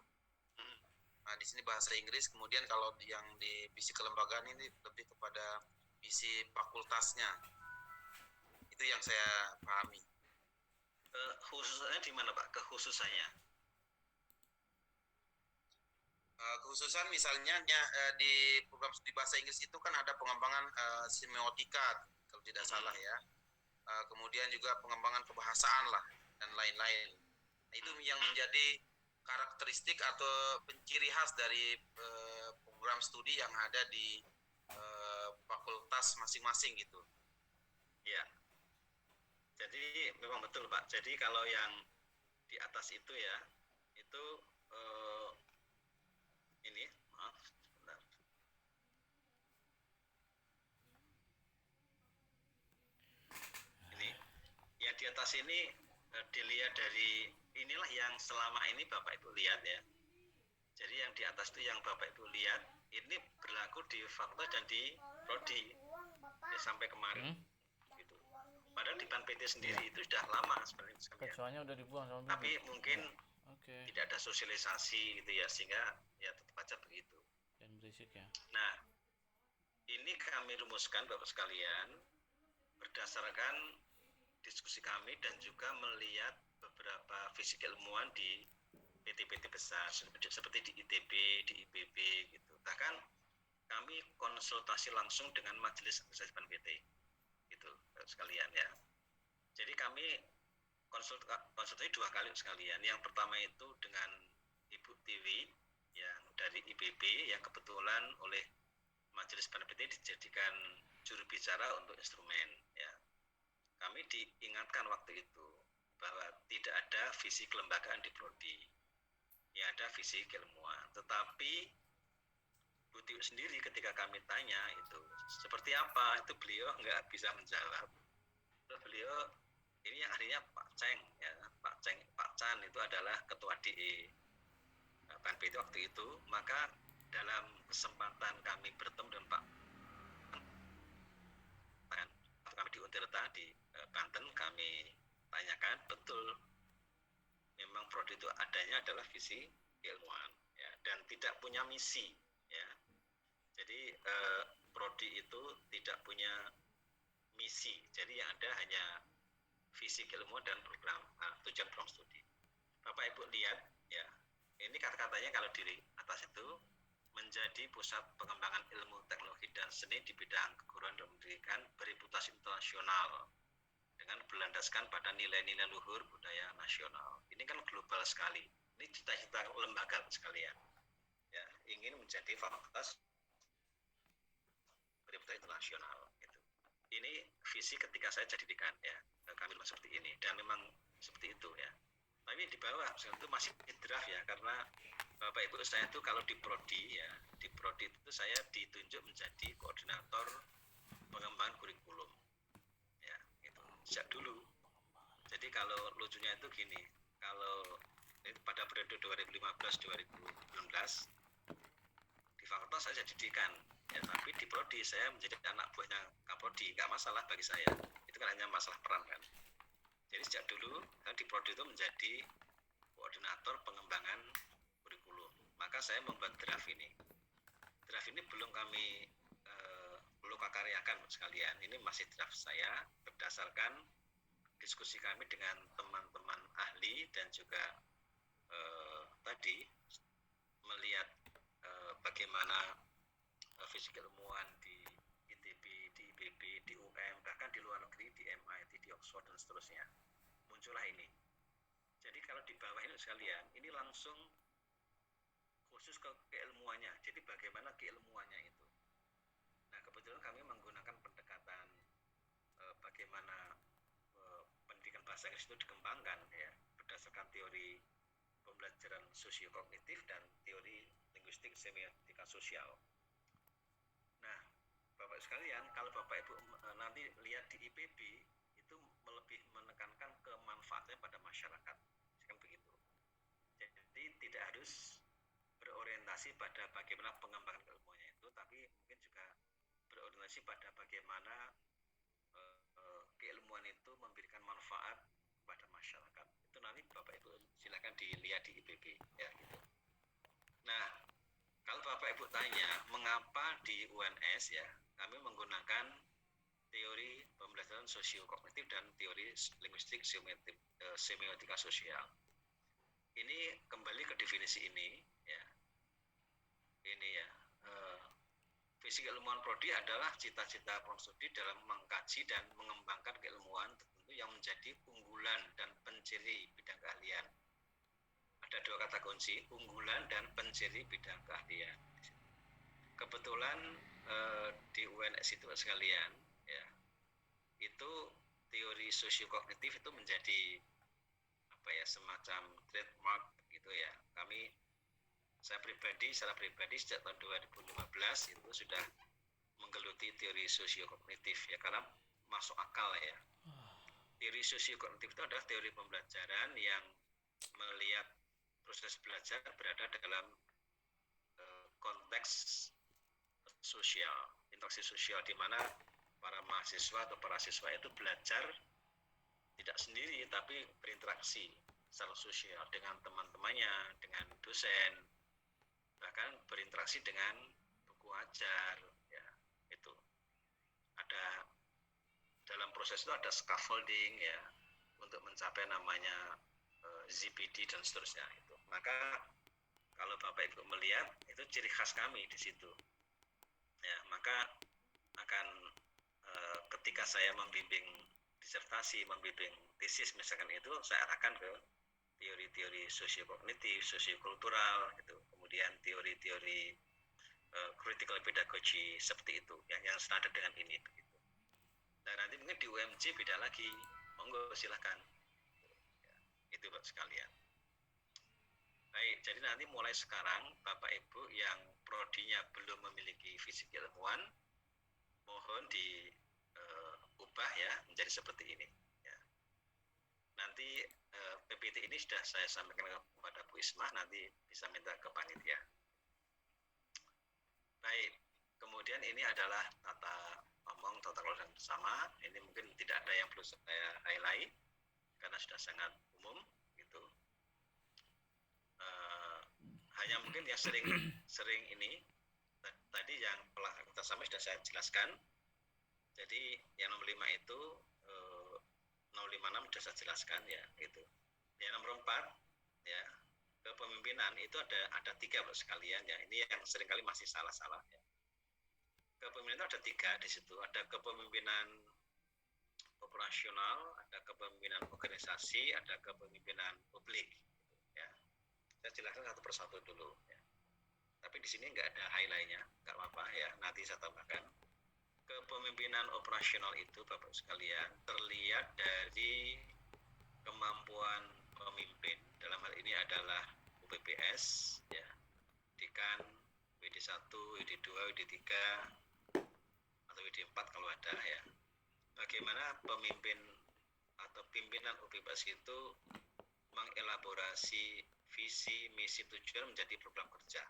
Nah, di sini bahasa Inggris, kemudian kalau yang di visi kelembagaan ini lebih kepada visi fakultasnya. Itu yang saya pahami. Khususnya di mana Pak? Kekhususannya? Kekhususan misalnya di program studi bahasa Inggris itu kan ada pengembangan semiotika kalau tidak salah ya. Kemudian juga pengembangan kebahasaan lah dan lain-lain. Nah, itu yang menjadi karakteristik atau penciri khas dari program studi yang ada di fakultas masing-masing gitu. Ya. Jadi memang betul Pak. Jadi kalau yang di atas itu ya, itu ini, maaf, sebentar. Ini, yang di atas ini dilihat dari inilah yang selama ini Bapak Ibu lihat ya. Jadi yang di atas itu yang Bapak Ibu lihat ini berlaku di fakultas dan di prodi ya, sampai kemarin. Padahal di PAN PT sendiri itu sudah lama sebenarnya. Kecuanya udah dibuang sama tapi mungkin tidak ada sosialisasi gitu ya, sehingga ya tetap aja begitu. Dan berisik ya. Nah, ini kami rumuskan Bapak sekalian berdasarkan diskusi kami dan juga melihat beberapa visi keilmuan di PT-PT besar seperti di ITB, di IPB gitu. Bahkan kami konsultasi langsung dengan Majelis Administrasi PAN PT. Gitu sekalian ya. Jadi kami konsultasi 2 kali sekalian. Yang pertama itu dengan Ibu Tiwi yang dari IPB yang kebetulan oleh Majelis PAN PT dijadikan juru bicara untuk instrumen ya. Kami diingatkan waktu itu bahwa tidak ada visi kelembagaan di prodi. Yang ada visi keilmuan. Tetapi Bu Tiwi sendiri ketika kami tanya itu seperti apa, itu beliau nggak bisa menjawab. Terus beliau ini yang artinya Pak Ceng ya, Pak Chan itu adalah ketua DE PAN PT waktu itu. Maka dalam kesempatan kami bertemu dengan Pak kami di Untirta di Banten, kami tanyakan betul memang prodi itu adanya adalah visi keilmuan ya, dan tidak punya misi ya. Jadi prodi itu tidak punya misi. Jadi yang ada hanya visi keilmuan dan program tujuan program studi. Bapak Ibu lihat ya, ini kata-katanya kalau di atas itu menjadi pusat pengembangan ilmu teknologi dan seni di bidang keguruan dan pendidikan bereputasi internasional dengan berlandaskan pada nilai-nilai luhur budaya nasional. Ini kan global sekali. Ini cita-cita lembaga sekalian. Ya, ingin menjadi fakultas bereputasi internasional. Gitu. Ini visi ketika saya jadi dekan ya, kami memang seperti ini dan memang seperti itu ya. Tapi di bawah itu masih draft ya, karena Bapak Ibu saya itu kalau di prodi ya, di prodi itu saya ditunjuk menjadi koordinator pengembangan kurikulum ya, itu sejak dulu. Jadi kalau lucunya itu gini, kalau pada periode 2015-2016 di fakultas saya jadi dekan ya, tapi di prodi saya menjadi anak buahnya Kaprodi, nggak masalah bagi saya, itu kan hanya masalah peran kan. Jadi sejak dulu kan di prodi itu menjadi koordinator pengembangan kurikulum. Maka saya membuat draft ini. Draft ini belum kami lokakaryakan sekalian. Ini masih draft saya berdasarkan diskusi kami dengan teman-teman ahli dan juga tadi melihat bagaimana fisik ilmuwan di ITB, di IPB, di UM, bahkan di luar negeri, di MIT, di Oxford dan seterusnya. Muncullah ini. Jadi kalau di bawah ini sekalian, ini langsung khusus ke keilmuannya. Jadi bagaimana keilmuannya itu. Nah kebetulan kami menggunakan pendekatan bagaimana pendidikan bahasa Inggris itu dikembangkan ya, berdasarkan teori pembelajaran sosiokognitif dan teori linguistik semiotika sosial. Nah, Bapak sekalian, kalau Bapak Ibu nanti lihat di IPB itu lebih menekankan kemanfaatnya pada masyarakat, kan begitu. Jadi tidak harus berorientasi pada bagaimana pengembangan ilmunya itu, tapi mungkin juga berorientasi pada bagaimana keilmuan itu memberikan manfaat pada masyarakat. Itu nanti Bapak Ibu silakan dilihat di IPB ya gitu. Nah, kalau Bapak Ibu tanya mengapa di UNS ya kami menggunakan teori pembelajaran sosiokognitif dan teori linguistik semiotika sosial. Ini kembali ke definisi ini ya. Ini ya. Visi keilmuan prodi adalah cita-cita program studi dalam mengkaji dan mengembangkan keilmuan tertentu yang menjadi unggulan dan penciri bidang keahlian. Ada dua kata kunci, unggulan dan penciri bidang keahlian. Kebetulan di UNS itu sekalian ya, itu teori sosiokognitif itu menjadi apa ya, semacam trademark gitu ya. Saya secara pribadi sejak tahun 2015 itu sudah menggeluti teori sosiokognitif ya, karena masuk akal ya. Teori sosiokognitif itu adalah teori pembelajaran yang melihat proses belajar berada dalam konteks sosial, interaksi sosial, di mana para mahasiswa atau para siswa itu belajar tidak sendiri tapi berinteraksi secara sosial dengan teman-temannya, dengan dosen, bahkan berinteraksi dengan buku ajar ya. Itu ada dalam proses itu ada scaffolding ya untuk mencapai namanya ZPD dan seterusnya itu. Maka kalau Bapak Ibu melihat itu ciri khas kami di situ ya, maka akan ketika saya membimbing disertasi, membimbing tesis misalkan, itu saya arahkan ke teori-teori sosiokognitif, sosiokultural gitu, kemudian teori-teori critical pedagogy seperti itu yang standar dengan ini begitu. Dan nanti mungkin di UMJ beda lagi, monggo silahkan ya, itu Bapak sekalian. Baik, jadi nanti mulai sekarang Bapak Ibu yang prodinya belum memiliki visi keilmuan, mohon diubah ya menjadi seperti ini ya. Nanti PPT ini sudah saya sampaikan kepada Bu Isma, nanti bisa minta ke panitia. Baik, kemudian ini adalah tata ngomong, tata kelola bersama. Ini mungkin tidak ada yang perlu saya highlight karena sudah sangat umum gitu. Hanya mungkin yang sering ini tadi yang pelaksanaan sama sudah saya jelaskan. Jadi yang nomor 5 itu knowledge 56 sudah saya jelaskan ya gitu. Yang nomor 4 ya, kepemimpinan itu ada 3 Bapak sekalian ya. Ini yang seringkali masih salah-salah ya. Kepemimpinan itu ada 3 di situ. Ada kepemimpinan operasional, ada kepemimpinan organisasi, ada kepemimpinan publik ya. Saya jelaskan satu persatu dulu ya. Tapi di sini nggak ada highlight-nya, nggak apa-apa ya, nanti saya tambahkan. Kepemimpinan operasional itu Bapak sekalian terlihat dari kemampuan pemimpin. Dalam hal ini adalah UPPS ya, Dekan, WD1, WD2, WD3 atau WD4 kalau ada ya. Bagaimana pemimpin atau pimpinan UPPS itu mengelaborasi visi, misi, tujuan menjadi program kerja.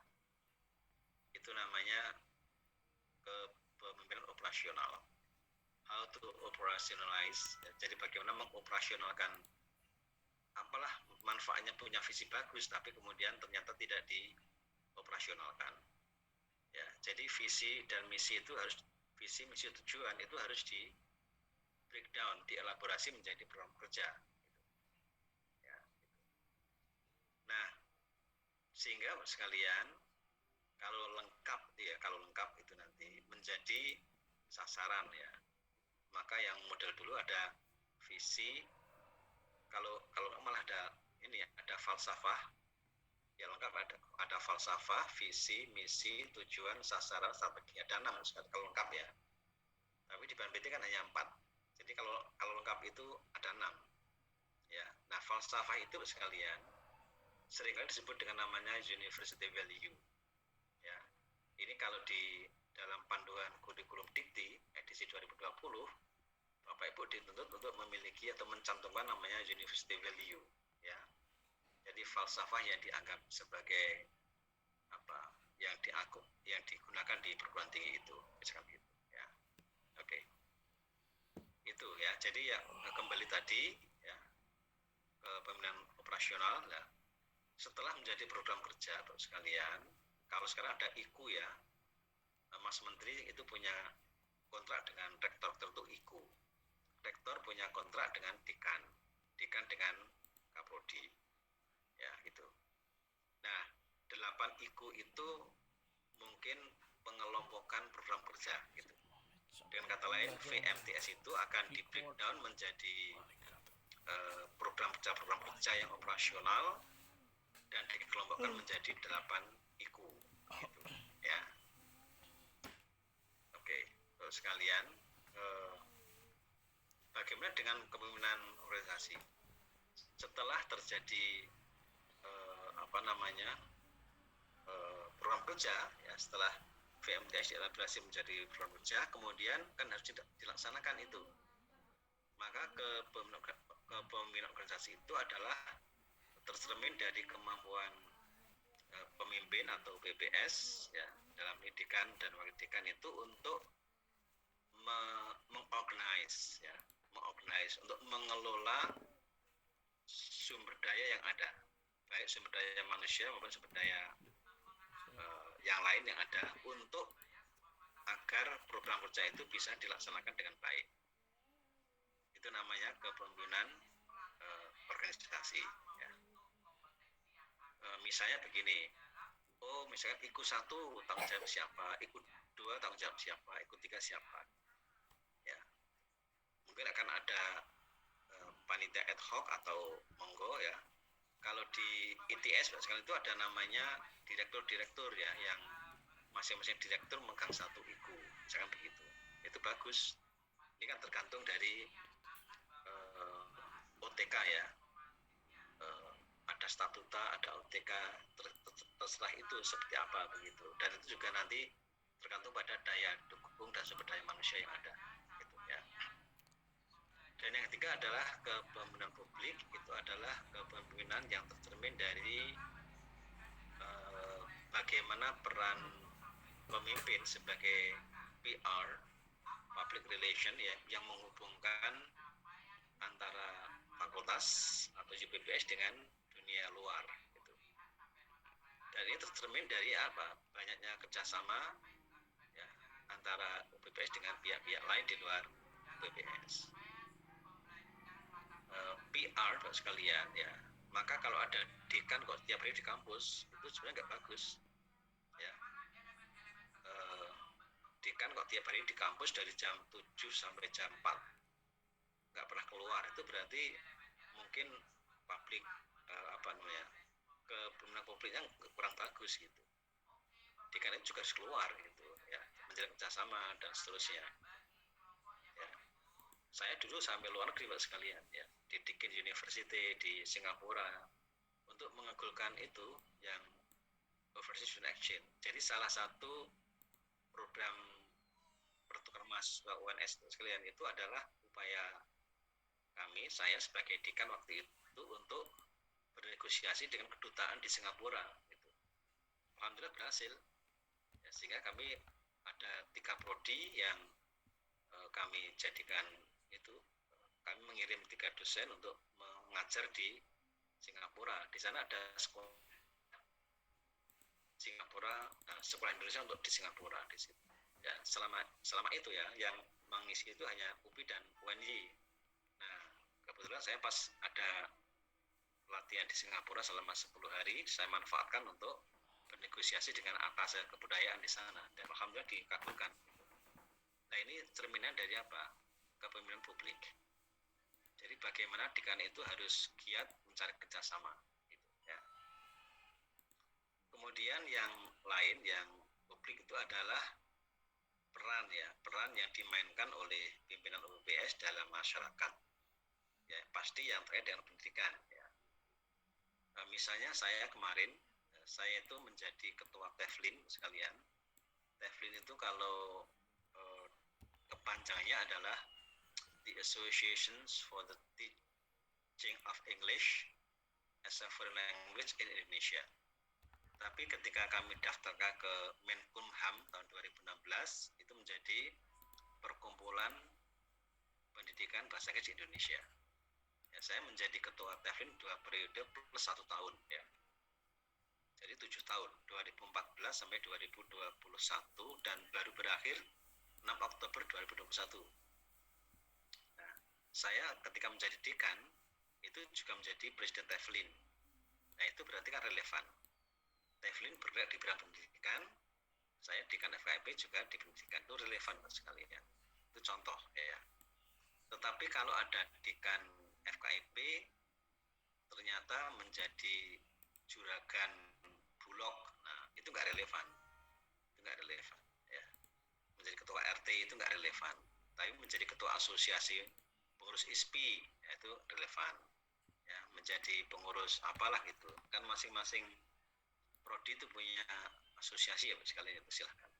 Itu namanya kepemimpinan operasional. How to operationalize. Jadi bagaimana mengoperasionalkan apalah manfaatnya punya visi bagus tapi kemudian ternyata tidak dioperasionalkan. Ya, jadi visi dan misi itu harus visi, misi, tujuan itu harus di breakdown, dielaborasi menjadi program kerja. Ya. Nah, sehingga sekalian kalau lengkap itu nanti menjadi sasaran ya. Maka yang model dulu ada visi, kalau malah ada ini ya, ada falsafah. Ya lengkap ada falsafah, visi, misi, tujuan, sasaran, strategi. Ada 6 sekali kalau lengkap ya. Tapi di BNPT kan hanya 4. Jadi kalau lengkap itu ada 6. Ya. Nah, falsafah itu sekalian seringkali disebut dengan namanya university value. Ya. Ini kalau di dalam panduan kurikulum Dikti edisi 2020, Bapak Ibu dituntut untuk memiliki atau mencantumkan namanya university value, ya. Jadi falsafah yang dianggap sebagai apa yang digunakan di perguruan tinggi itu, misalkan gitu, ya. Oke. Itu ya. Jadi ya kembali tadi ya kepemimpinan operasional. Nah, setelah menjadi program kerja Bapak sekalian, kalau sekarang ada IKU ya, Mas Menteri itu punya kontrak dengan rektor untuk IKU. Rektor punya kontrak dengan dekan dengan kaprodi. Ya, gitu. Nah, 8 IKU itu mungkin pengelompokan program kerja gitu. Dengan kata lain, VMTS itu akan di breakdown menjadi program kerja yang operasional dan dikelompokkan menjadi 8 IKU gitu, ya. Oke, terus sekalian, bagaimana dengan kepemimpinan organisasi? Setelah terjadi program kerja, ya, setelah VMTS dielaborasi menjadi program kerja, kemudian kan harus dilaksanakan itu. Maka kepemimpinan organisasi itu adalah tercermin dari kemampuan pemimpin atau PPS ya, dalam pendidikan dan wakil dekan itu untuk mengorganize untuk mengelola sumber daya yang ada, baik sumber daya manusia maupun sumber daya yang lain yang ada, untuk agar program kerja itu bisa dilaksanakan dengan baik. Itu namanya kepemimpinan organisasi ya. Misalnya begini, misalkan IKU 1 tanggung jawab siapa, IKU 2 tanggung jawab siapa, IKU 3 siapa ya. Mungkin akan ada panitia ad hoc atau monggo ya. Kalau di ITS sekali itu ada namanya direktur ya, yang masing-masing direktur megang 1 IKU, misalkan begitu. Itu bagus. Ini kan tergantung dari OTK ya. Ada statuta, ada OTK, terserah itu seperti apa begitu. Dan itu juga nanti tergantung pada daya dukung dan sumber daya manusia yang ada gitu ya. Dan yang ketiga adalah kepemimpinan publik. Itu adalah kepemimpinan yang tercermin dari bagaimana peran pemimpin sebagai PR, public relation ya, yang menghubungkan antara fakultas atau UPPS dengan dunia luar gitu. Dan ini tercermin dari apa? Banyaknya kerjasama ya, antara UPPS dengan pihak-pihak lain di luar UPPS. PR Bapak sekalian ya, maka kalau ada dekan kok tiap hari di kampus itu sebenarnya nggak bagus ya. Dekan kok tiap hari di kampus dari jam 7 sampai jam 4 nggak pernah keluar, itu berarti mungkin publik kepemimpinan publiknya kurang bagus gitu. Dekan itu juga harus keluar gitu ya, menjalin kerjasama dan seterusnya ya. Saya dulu sampai luar negeri Pak sekalian ya, di Deakin University di Singapura untuk mengagulkan itu yang Overseas Student Exchange. Jadi salah satu program pertukaran mahasiswa UNS sekalian itu adalah upaya saya sebagai dekan waktu itu untuk bernegosiasi dengan kedutaan di Singapura gitu. Alhamdulillah berhasil ya, sehingga kami ada 3 prodi yang kami jadikan itu, kami mengirim 3 dosen untuk mengajar di Singapura. Di sana ada sekolah Singapura, sekolah Indonesia untuk di Singapura di situ. Ya, selama itu ya, yang mengisi itu hanya UPI dan UNY. Nah, kebetulan saya pas ada latihan di Singapura selama 10 hari, saya manfaatkan untuk bernegosiasi dengan atas kebudayaan di sana, dan alhamdulillah dikabulkan. Nah, ini cerminan dari apa? Kepemimpinan publik. Jadi bagaimana dekan itu harus giat mencari kerjasama gitu, ya. Kemudian yang lain yang publik itu adalah peran yang dimainkan oleh pimpinan UPS dalam masyarakat ya, pasti yang terkait dengan pendidikan ya. Misalnya saya kemarin saya itu menjadi ketua TEFLIN sekalian. TEFLIN itu kalau kepanjangannya adalah The Associations for the Teaching of English as a Foreign Language in Indonesia. Tapi ketika kami daftarkan ke Menkumham tahun 2016, itu menjadi Perkumpulan Pendidikan Bahasa Inggris di Indonesia. Ya, saya menjadi ketua TEFLIN 2 periode plus 1 tahun ya. Jadi 7 tahun, 2014 sampai 2021, dan baru berakhir 6 Oktober 2021. Nah, saya ketika menjadi dekan itu juga menjadi presiden TEFLIN. Nah, itu berarti kan relevan. TEFLIN bergerak di bidang pendidikan, saya dekan FKIP juga di pendidikan, itu relevan sekali ya. Itu contoh ya. Tetapi kalau ada dekan FKIP ternyata menjadi juragan Bulog, nah itu nggak relevan. Itu nggak relevan ya. Menjadi ketua RT itu nggak relevan. Tapi menjadi ketua asosiasi pengurus ISPI ya, itu relevan. Ya, menjadi pengurus apalah gitu. Kan masing-masing prodi itu punya asosiasi ya sekalian, itu silahkan.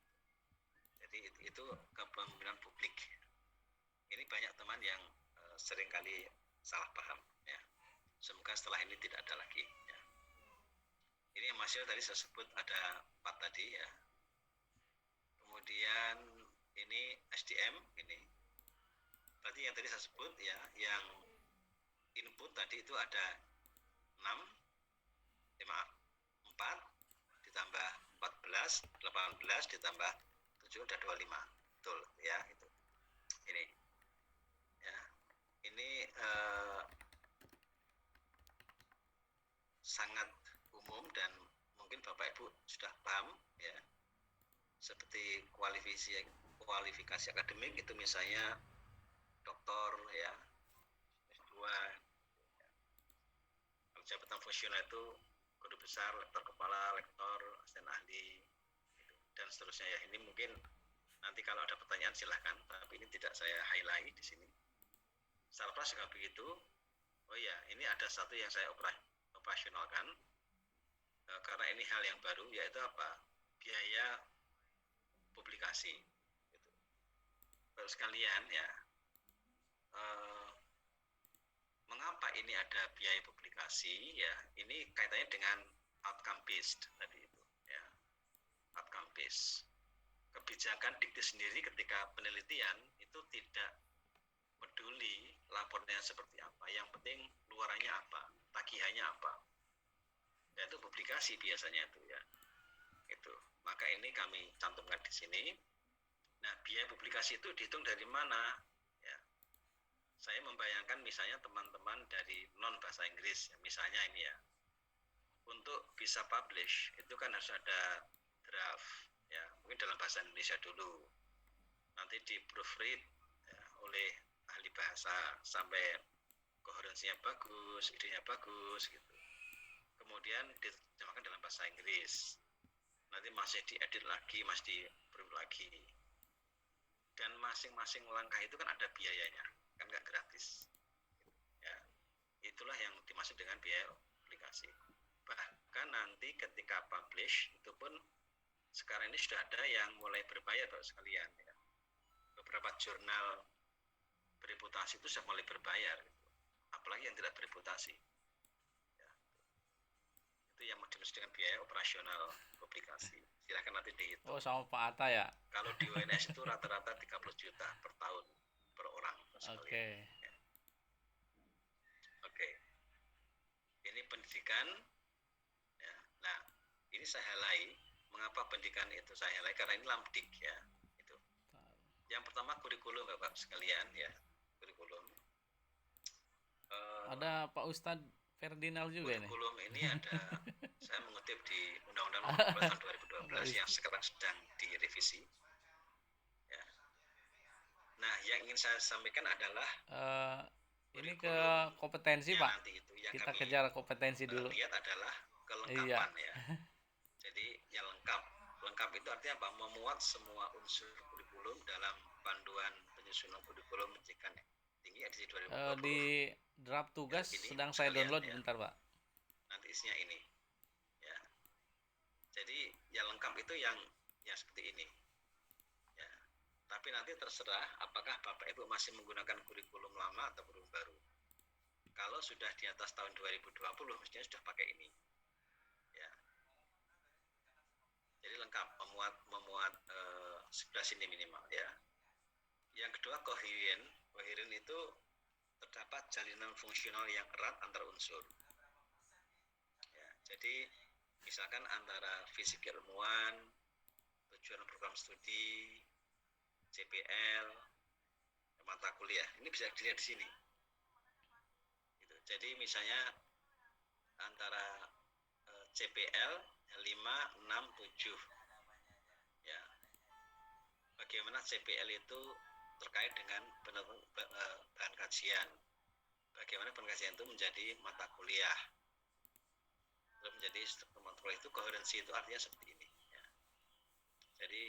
Jadi itu kepemimpinan publik. Ini banyak teman yang seringkali salah paham ya. Semoga setelah ini tidak ada lagi ya. Ini yang masih tadi saya sebut ada 4 tadi ya. Kemudian ini SDM ini. Berarti yang tadi saya sebut ya, yang input tadi itu ada 4 ditambah 14, 18 ditambah 7 udah 25. Betul ya, itu. Ini. Ya. Ini sangat umum dan mungkin Bapak Ibu sudah paham ya. Seperti kualifikasi akademik itu misalnya doktor ya, S2. Ya. Kalau jabatan fungsional itu guru besar, lektor kepala, lektor, asisten ahli, gitu, dan seterusnya ya. Ini mungkin nanti kalau ada pertanyaan silahkan, tapi ini tidak saya highlight di sini. Sarpras juga begitu. Oh ya, ini ada satu yang saya operasionalkan karena ini hal yang baru, yaitu apa? Biaya publikasi. Gitu. Baru sekalian ya. Mengapa ini ada biaya publikasi ya? Ini kaitannya dengan outcome based tadi itu ya. Outcome based. Kebijakan Dikti sendiri ketika penelitian itu tidak peduli lapornya seperti apa, yang penting luarannya apa, tagihannya apa. Ya, itu publikasi biasanya itu ya. Itu. Maka ini kami cantumkan di sini. Nah, biaya publikasi itu dihitung dari mana? Ya. saya membayangkan misalnya teman-teman dari non bahasa Inggris, misalnya ini ya, untuk bisa publish itu kan harus ada draft, ya mungkin dalam bahasa Indonesia dulu, nanti di proofread ya, oleh ahli bahasa sampai koherensinya bagus, idenya bagus gitu. Kemudian diterjemahkan dalam bahasa Inggris, nanti masih diedit lagi, masih di-proof lagi. Dan masing-masing langkah itu kan ada biayanya, kan nggak gratis. Ya, itulah yang dimaksud dengan biaya publikasi. Bahkan nanti ketika publish itu pun sekarang ini sudah ada yang mulai berbayar Bapak sekalian. Ya. Beberapa jurnal bereputasi itu sudah mulai berbayar, gitu. Apalagi yang tidak bereputasi. Ya. Itu yang dimaksud dengan biaya operasional publikasi. Silahkan nanti dihitung. Oh, sama Pak Atta ya? Kalau di UNS itu rata-rata 30 juta per tahun per orang. Oke. Ya. Oke. Ini pendidikan. Ya. Nah, ini saya highlight. Mengapa pendidikan itu saya highlight? Karena ini Lamdik ya. Itu. Yang pertama kurikulum Bapak sekalian ya. Kurikulum. Ada Pak Ustadz Ferdinand juga ini. Kurikulum ini ada, saya mengutip di Undang-Undang Nomor 12 tahun 2012 yang sekarang sedang direvisi. Ya. Nah, yang ingin saya sampaikan adalah ini ke kompetensi Pak. Nanti itu yang kita kami kejar kompetensi dulu. Lihat adalah kelengkapan ya. Jadi yang lengkap. Lengkap itu artinya apa? Memuat semua unsur kurikulum dalam panduan penyusunan kurikulum pendidikan tinggi edisi 2020. Di draft tugas sedang saya download ya. Bentar Pak. Nanti isinya ini ya. Jadi yang lengkap itu yang seperti ini ya. Tapi nanti terserah apakah Bapak Ibu masih menggunakan kurikulum lama atau kurikulum baru. Kalau sudah di atas tahun 2020 mestinya sudah pakai ini ya. Jadi lengkap, memuat 11 ini minimal ya. Yang kedua koheren itu terdapat jalinan fungsional yang erat antar unsur. Ya, jadi misalkan antara fisik ilmuwan, tujuan program studi, CPL, mata kuliah, ini bisa dilihat di sini. Gitu. Jadi misalnya antara CPL 5, 6, 7. Ya. Bagaimana CPL itu terkait dengan bahan kajian. Bagaimana bahan kajian itu menjadi mata kuliah. Lalu menjadi struktur mata kuliah itu koherensi itu artinya seperti ini. Ya. Jadi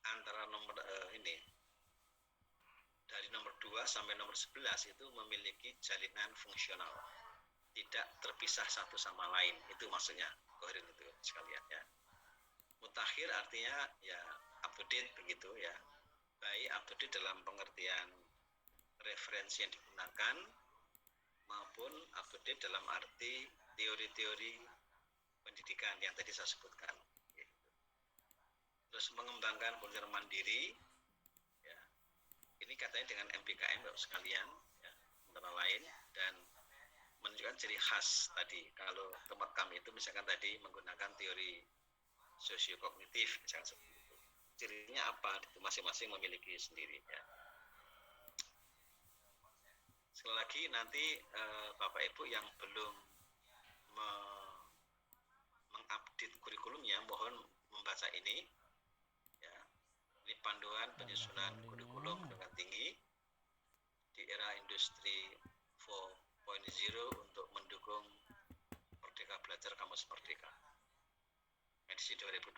antara nomor ini dari nomor 2 sampai nomor 11 itu memiliki jalinan fungsional. Tidak terpisah satu sama lain. Itu maksudnya koheren itu sekalian ya. Mutakhir artinya ya up to date begitu ya. Baik up to date dalam pengertian referensi yang digunakan maupun up to date dalam arti teori-teori pendidikan yang tadi saya sebutkan. Gitu. Terus mengembangkan belajar mandiri ya. Ini katanya dengan MPKM Bapak sekalian ya, antara lain, dan menunjukkan ciri khas tadi. Kalau tempat kami itu misalkan tadi menggunakan teori sosiokognitif misalkan seperti itu. Cirinya apa? Itu masing-masing memiliki sendiri ya. Sekali lagi nanti Bapak Ibu yang belum mengupdate kurikulumnya mohon membaca ini ya. Ini panduan penyusunan kurikulum pendidikan tinggi di era industri 4.0 untuk mendukung Merdeka Belajar Kampus Merdeka edisi 2020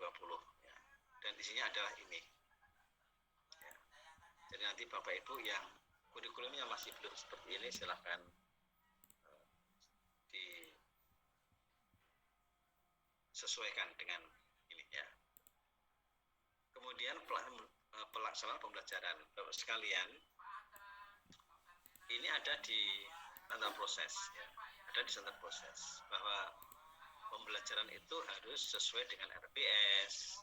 ya. Dan isinya adalah ini ya. Jadi nanti Bapak Ibu yang kurikulumnya masih belum seperti ini silahkan disesuaikan dengan ini ya. Kemudian pelaksanaan pembelajaran Bapak sekalian, ini ada di standar proses ya. Ada di standar proses bahwa pembelajaran itu harus sesuai dengan RPS,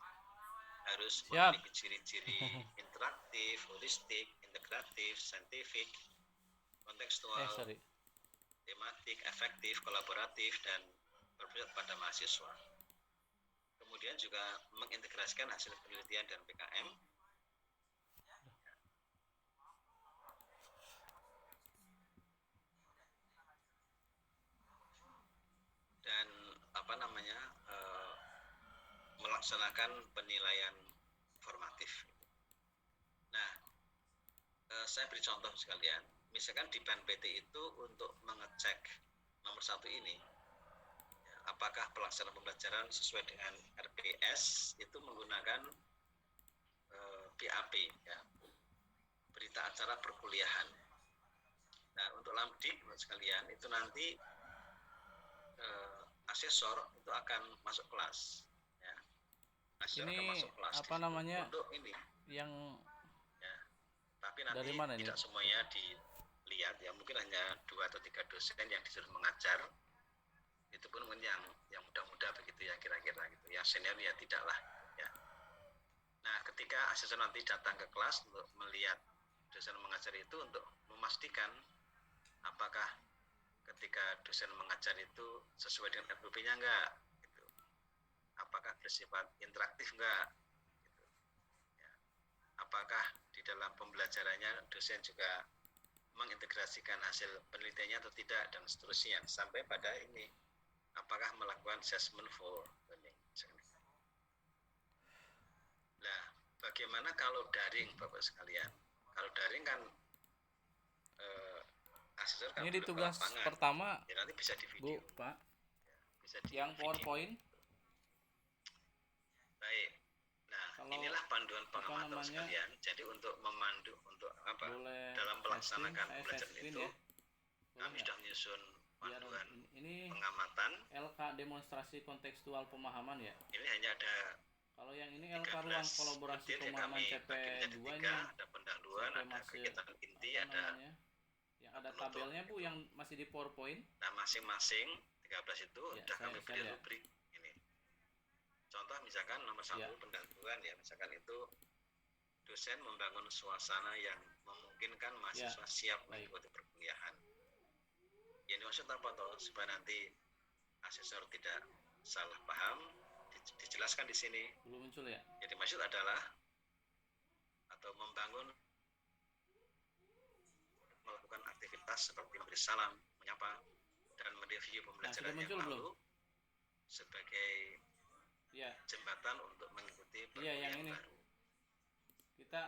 harus memiliki ciri-ciri interaktif, holistik, integratif, saintifik, kontekstual, tematik, efektif, kolaboratif, dan berpihak pada mahasiswa. Kemudian juga mengintegrasikan hasil penelitian dan PKM. melaksanakan penilaian formatif. Nah, saya beri contoh sekalian. Misalkan di PAN-PT itu untuk mengecek nomor 1 ini, ya, apakah pelaksanaan pembelajaran sesuai dengan RPS itu menggunakan BAP, ya, berita acara perkuliahan. Nah, untuk Lamdik sekalian itu nanti asesor itu akan masuk kelas, ya. Asesor ini akan masuk kelas apa namanya untuk ini yang ya. Tapi nanti dari mana tidak ini? semuanya dilihat, ya, mungkin hanya 2 atau 3 dosen yang disuruh mengajar, itu pun mungkin yang muda-muda begitu ya, kira-kira gitu. Yang senior ya tidaklah, ya. Nah, ketika asesor nanti datang ke kelas untuk melihat dosen mengajar itu, untuk memastikan apakah ketika dosen mengajar itu sesuai dengan SOP-nya enggak, gitu. Apakah bersifat interaktif enggak, gitu. Ya. Apakah di dalam pembelajarannya dosen juga mengintegrasikan hasil penelitiannya atau tidak, dan seterusnya, sampai pada ini apakah melakukan assessment for learning. Nah, bagaimana kalau daring, Bapak sekalian? Kalau daring kan asesor kan ini di tugas pertama, ya, nanti bisa di video, Bu, Pak, ya, bisa di yang video. PowerPoint. Baik. Nah, Kalau inilah panduan pengamatan namanya, sekalian. Jadi untuk memandu, untuk apa? boleh Dalam melaksanakan saya pembelajaran screen itu, ya. kami sudah menyusun Biar panduan ini pengamatan. LK demonstrasi kontekstual pemahaman ya. Ini hanya ada, kalau yang ini LK ruang kolaborasi pemahaman CP2 ini, ada pendahuluan, ada kegiatan inti, ada namanya, yang ada tabelnya Bu, yang masih di PowerPoint. Nah, masing-masing 13 itu ya, sudah kami beri ya. rubrik ini. Contoh misalkan nomor 1 ya. pendahuluan, ya, misalkan itu dosen membangun suasana yang memungkinkan mahasiswa siap mengikuti perkuliahan. Yang dimaksud apa toh, supaya nanti asesor tidak salah paham, dijelaskan di sini. Belum muncul ya? Jadi maksud adalah atau membangun, melakukan aktivitas seperti memberi salam, menyapa, dan mereview pembelajaran yang lalu sebagai jembatan untuk mengikuti perkuliahan baru. Kita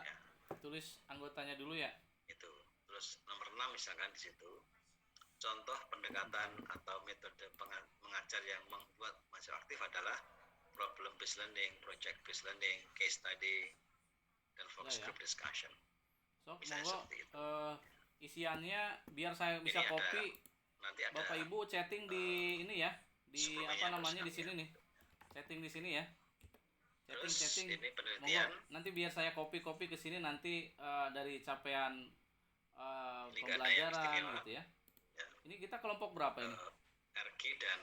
tulis anggotanya dulu ya. Itu. Terus nomor 6 misalkan di situ, contoh pendekatan atau metode mengajar yang membuat mahasiswa aktif adalah problem based learning, project based learning, case study, dan focus group discussion. So, monggo isiannya biar saya bisa ini copy. Nanti ada, Bapak Ibu chatting di ini ya, di apa namanya di sini nih. Chatting di sini ya. Chatting. Ini penelitian. Monggo, nanti biar saya copy ke sini nanti dari capaian pembelajaran gitu ya. Ini kita kelompok berapa ini? RG dan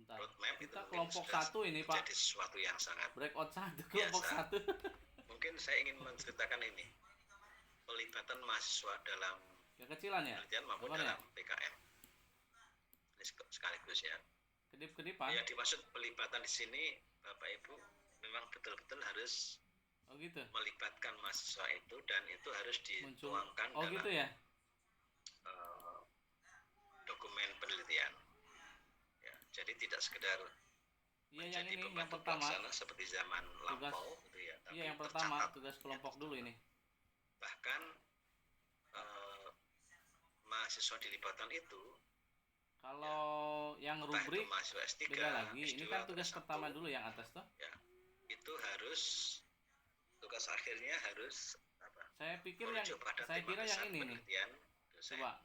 roadmap kita itu kelompok 1 ini Pak. Jadi sesuatu yang sangat breakout 1, kelompok 1. Mungkin saya ingin menceritakan ini, pelibatan mahasiswa dalam kecilan ya, penelitian maupun dalam PKM. Ini sekaligus ya. Kedip-kedip Pak. Ya, dimaksud pelibatan di sini Bapak Ibu memang betul-betul harus gitu. Melibatkan mahasiswa itu, dan itu harus dituangkan dalam gitu ya? Dokumen penelitian. Ya, jadi tidak sekedar menjadi pembantu pelaksana seperti zaman lampau gitu ya, tapi yang pertama tugas kelompok dulu ini. Bahkan mahasiswa dilibatkan itu, kalau yang rubrik mahasiswa S3, beda lagi. S2, ini kan tugas pertama dulu yang atas toh. Ya, itu harus tugas akhirnya harus apa? Saya kira yang ini nih. Coba.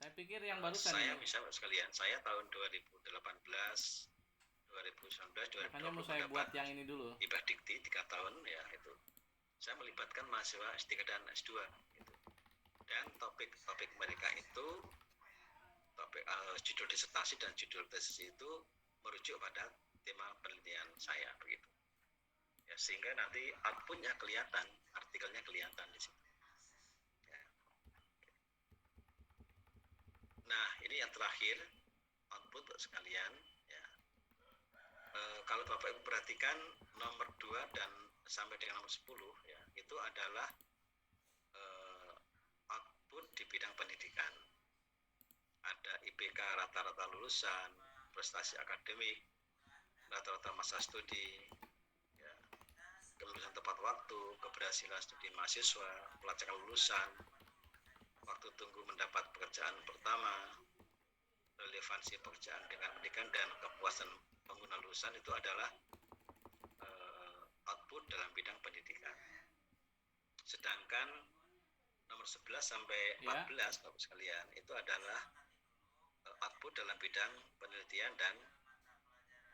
Saya pikir yang barusan saya misalnya sekalian, saya tahun 2018, 2019, 2020 makanya mau saya buat yang ini dulu. Ibah Dikti 3 tahun ya, itu saya melibatkan mahasiswa S3 dan S2 gitu. Dan topik mereka itu topik judul disertasi dan judul tesis itu merujuk pada tema penelitian saya begitu. Ya, sehingga nanti outputnya kelihatan, artikelnya kelihatan di situ. Nah, ini yang terakhir, output sekalian ya. Kalau Bapak Ibu perhatikan nomor 2 dan sampai dengan nomor 10 ya, itu adalah output di bidang pendidikan. Ada IPK rata-rata lulusan, prestasi akademik, rata-rata masa studi, ya, kelulusan tepat waktu, keberhasilan studi mahasiswa, pelacakan lulusan, waktu tunggu mendapat pekerjaan pertama, relevansi pekerjaan dengan pendidikan, dan kepuasan pengguna lulusan itu adalah output dalam bidang pendidikan. Sedangkan nomor 11 sampai 14 Bapak sekalian itu adalah output dalam bidang penelitian dan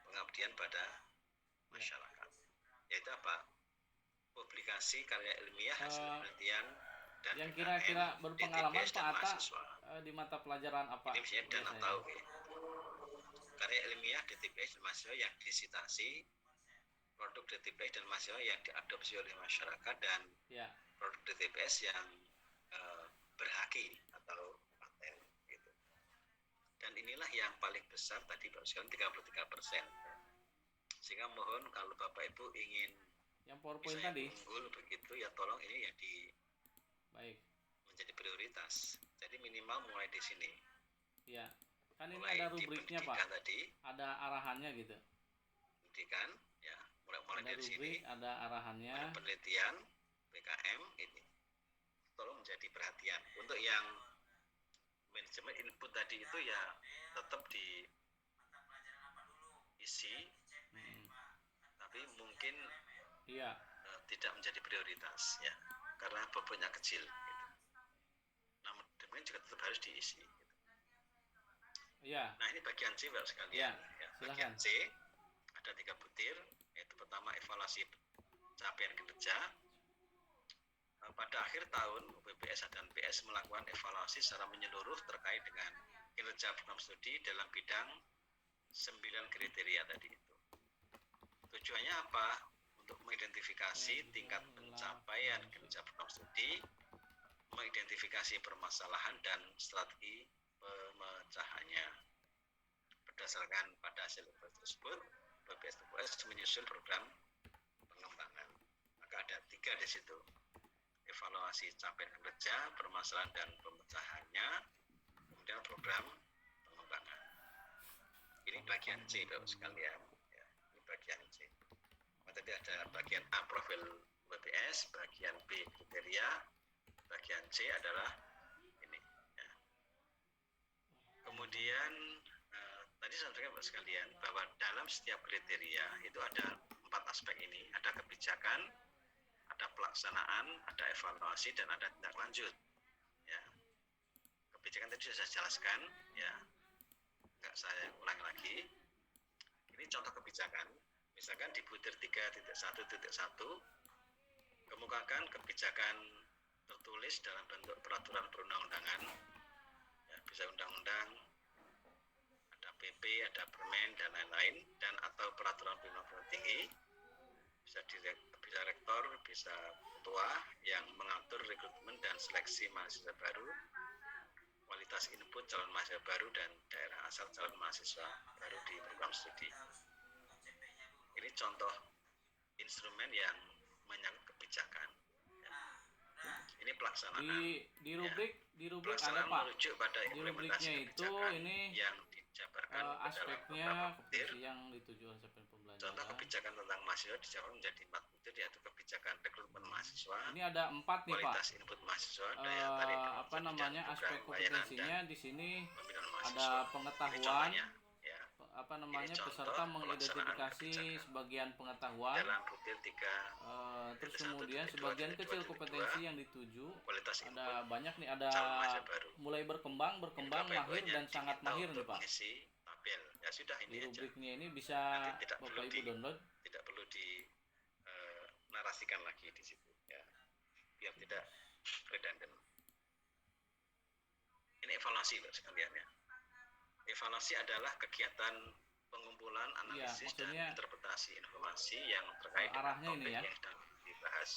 pengabdian pada masyarakat. Yaitu apa? Publikasi karya ilmiah hasil penelitian dan yang kira-kira berpengalaman DTPS Pak Atta di mata pelajaran apa? Ini misalnya dana tahu ya. Karya ilmiah DTPS dan mahasiswa yang disitasi, produk DTPS dan mahasiswa yang diadopsi oleh masyarakat, dan produk DTPS yang berhaki atau paten gitu. Dan inilah yang paling besar tadi Bapak sekalian 33%. Sehingga mohon kalau Bapak Ibu ingin yang PowerPoint tadi unggul begitu ya, tolong ini ya menjadi prioritas. Jadi minimal mulai di sini. Iya. Kan ini mulai ada rubriknya Pak. Tadi. Ada arahannya gitu. Pendidikan ya, mulai ada dari rubrik, sini. Ada arahannya. Ada penelitian, PKM ini. Tolong menjadi perhatian. Untuk yang manajemen input tadi itu ya tetap diisi. Tapi mungkin tidak menjadi prioritas ya, karena bobotnya kecil gitu. Namun demikian juga tetap harus diisi gitu. Nah ini bagian C Bapak sekalian ya, bagian C ada 3 butir, yaitu pertama evaluasi capaian kinerja. Pada akhir tahun UPBS dan PS melakukan evaluasi secara menyeluruh terkait dengan kinerja program studi dalam bidang 9 kriteria tadi itu. Tujuannya apa? Untuk mengidentifikasi tingkat pencapaian kinerja program studi, mengidentifikasi permasalahan dan strategi pemecahannya. Berdasarkan pada hasil tersebut, UPBS menyusun program pengembangan. Maka ada 3 di situ: evaluasi capaian kinerja, permasalahan dan pemecahannya, kemudian program pengembangan. Ini bagian C Bapak sekalian. Ya, ini bagian C. Tadi ada bagian A profil UPBS, bagian B kriteria, bagian C adalah ini. Ya. Kemudian tadi saya sampaikan Bapak sekalian bahwa dalam setiap kriteria itu ada 4 aspek ini, ada kebijakan, ada pelaksanaan, ada evaluasi, dan ada tindak lanjut. Ya. Kebijakan tadi sudah saya jelaskan, ya, nggak saya ulang lagi. Ini contoh kebijakan. Misalkan di butir 3.1.1 kemukakan kebijakan tertulis dalam bentuk peraturan perundang-undangan, ya, bisa undang-undang, ada PP, ada permen, dan lain-lain, dan atau peraturan pimpinan tinggi, bisa rektor, bisa ketua yang mengatur rekrutmen dan seleksi mahasiswa baru, kualitas input calon mahasiswa baru, dan daerah asal calon mahasiswa baru di program studi. Ini contoh instrumen yang menyangkut kebijakan. Ya. Ini pelaksanaan. Di rubrik, ya. Di rubrik pelaksanaan ada Pak. Merujuk pada di rubriknya itu ini yang dijabarkan aspeknya yang dituju aspek pembelajaran. Contoh kebijakan tentang mahasiswa dijabarkan menjadi 4 butir, yaitu kebijakan rekrutmen mahasiswa. Ini ada 4 nih Pak. Kualitas input mahasiswa, daya tarik aspek kompetensinya di sini ada pengetahuan. Peserta mengidentifikasi sebagian pengetahuan, terus kemudian sebagian kecil kompetensi yang dituju. Ada banyak nih, ada mulai berkembang, mahir, dan sangat mahir nih Pak. Ya sudah, ini di rubriknya ini bisa Bapak Ibu download. Tidak perlu di narasikan lagi di situ, ya, biar tidak redundant. Ini evaluasi Pak sekalian ya. Evaluasi adalah kegiatan pengumpulan, analisis, dan interpretasi informasi yang terkait dengan topik yang sedang dibahas.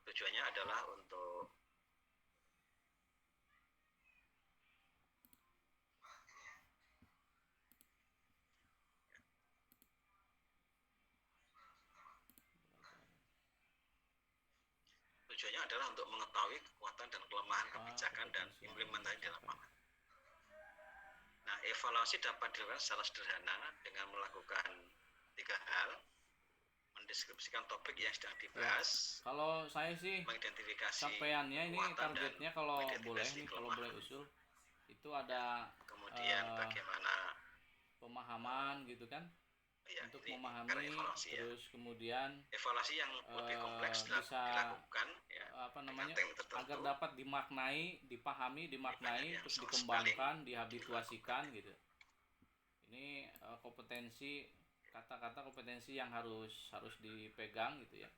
Tujuannya adalah untuk mengetahui kekuatan dan kelemahan kebijakan dan implementasi di lapangan. Nah, evaluasi dapat dilakukan secara sederhana dengan melakukan 3 mendeskripsikan topik yang sedang dibahas. Kalau saya sih mengidentifikasi capaiannya ini targetnya kalau boleh nih, kalau boleh usul itu ada kemudian bagaimana pemahaman gitu kan, untuk memahami, terus kemudian evaluasi yang lebih kompleks bisa dilakukan agar dapat dimaknai, dipahami, dimaknai, terus dikembangkan, dihabituasikan gitu. Ini kompetensi, kata-kata kompetensi yang harus dipegang gitu ya.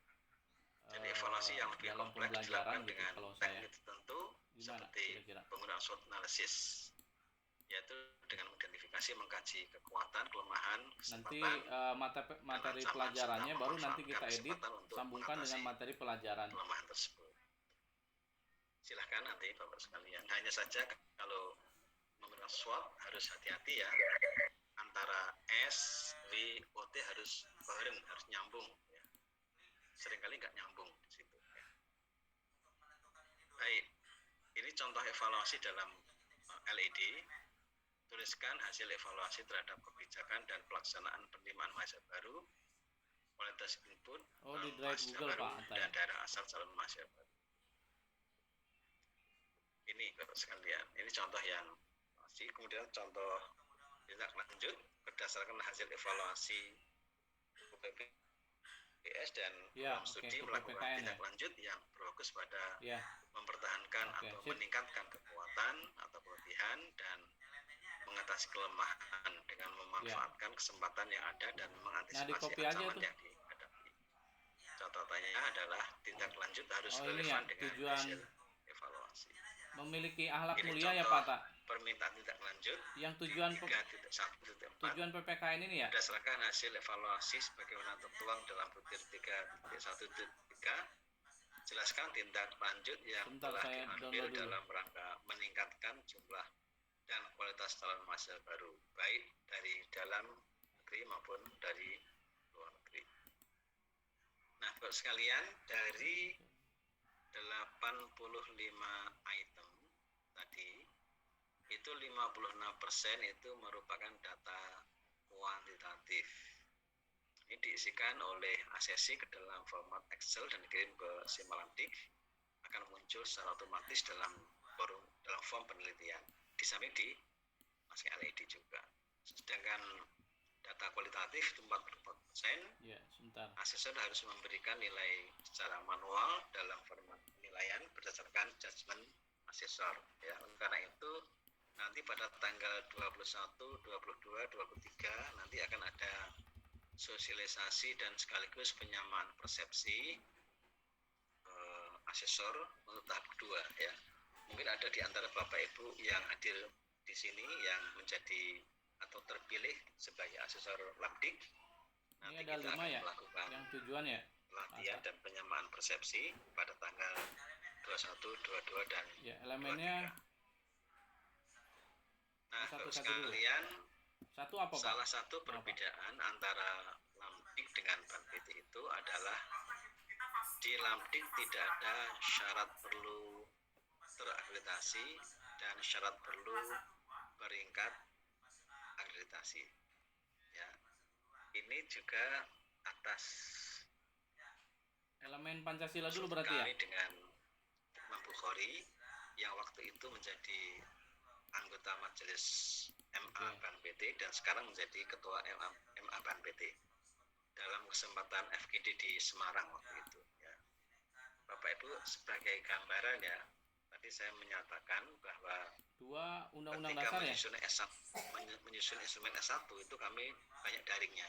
Jadi evaluasi yang lebih dalam kompleks pembelajaran gitu, dengan kalau saya tertentu gimana seperti kira-kira penggunaan SWOT analysis, yaitu dengan mengidentifikasi, mengkaji kekuatan, kelemahan, nanti kesempatan, materi dan pelajarannya baru nanti kita memanfaatkan edit kesempatan untuk sambungkan dengan mengatasi materi pelajaran. kelemahan tersebut. Silahkan nanti Bapak sekalian. Hanya saja kalau menggunakan SWOT harus hati-hati ya, antara S, W, O, T harus bareng, harus nyambung ya. Seringkali nggak nyambung di situ ya. Baik, ini contoh evaluasi dalam LED. Tuliskan hasil evaluasi terhadap kebijakan dan pelaksanaan penerimaan mahasiswa baru, kualitas input di Drive Google baru, Pak dan daerah asal calon mahasiswa baru. Ini Bapak sekalian, ini contoh yang masih. Kemudian contoh tindak lanjut berdasarkan hasil evaluasi UPPS dan studi melakukan tindak lanjut yang berfokus pada mempertahankan atau meningkatkan kekuatan atau kelebihan dan mengatasi kelemahan dengan memanfaatkan kesempatan yang ada dan mengantisipasi ancaman yang dihadapi. Catatannya adalah tindak lanjut harus relevan dengan hasil evaluasi. Memiliki akhlak mulia ya Pak. Permintaan tindak lanjut yang tujuan PPKN ini ya berdasarkan hasil evaluasi sebagaimana tertuang dalam butir 3.1.3. Jelaskan tindak lanjut yang telah diambil dalam rangka meningkatkan jumlah dan kualitas calon mahasiswa baru, baik dari dalam negeri maupun dari luar negeri. Nah, Bapak sekalian, dari 85 item tadi, itu 56% itu merupakan data kuantitatif. Ini diisikan oleh ACC ke dalam format Excel dan dikirim ke Simalantik, akan muncul secara otomatis dalam form penelitian. Di samping di masih LED juga. Sedangkan data kualitatif itu 44%. Ya, sebentar. Asesor harus memberikan nilai secara manual dalam format penilaian berdasarkan judgement asesor. Ya, karena itu nanti pada tanggal 21, 22, 23 nanti akan ada sosialisasi dan sekaligus penyamaan persepsi asesor untuk tahap kedua ya. Mungkin ada di antara Bapak Ibu yang hadir di sini yang menjadi atau terpilih sebagai asesor Labdik. Nanti ini ada kita 5 akan ya melakukan yang tujuan ya pelatihan dan penyamaan persepsi pada tanggal 21, 22 dan ya elemennya 23. Nah, sekalian satu apa Pak? Salah satu perbedaan antara Labdik dengan BANPT itu adalah di Labdik tidak ada syarat perlu terakreditasi dan syarat perlu peringkat akreditasi. Ya, ini juga atas elemen Pancasila dulu berarti ya. Dengan Imam Bukhari yang waktu itu menjadi anggota majelis MA BANPT dan sekarang menjadi ketua MA BANPT dalam kesempatan FGD di Semarang waktu itu. Ya. Bapak Ibu sebagai gambaran ya. Tadi saya menyatakan bahwa dua undang-undang dasar menyusun instrumen S1 itu kami banyak daringnya.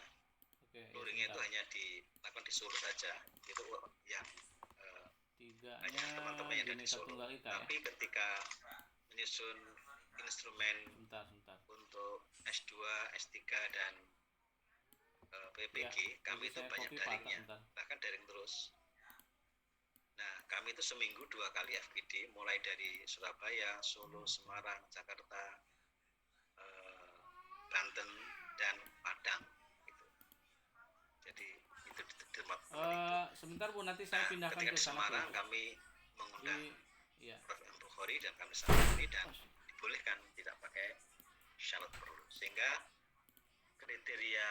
Luringnya itu hanya dilakukan di Solo saja. Itu yang tiganya teman-teman yang dari Solo. Tapi ketika menyusun instrumen untuk S2, S3 dan PPG, kami itu banyak daringnya. Bahkan daring terus. Nah, kami itu seminggu 2 kali FGD, mulai dari Surabaya, Solo, Semarang, Jakarta, Banten, dan Padang. Gitu. Jadi itu di tempat sebentar Bu, nanti saya pindahkan ke sana. Semarang kami mengundang Prof. M. Bukhari dan kami sampai dan dibolehkan tidak pakai syarat perlu, sehingga kriteria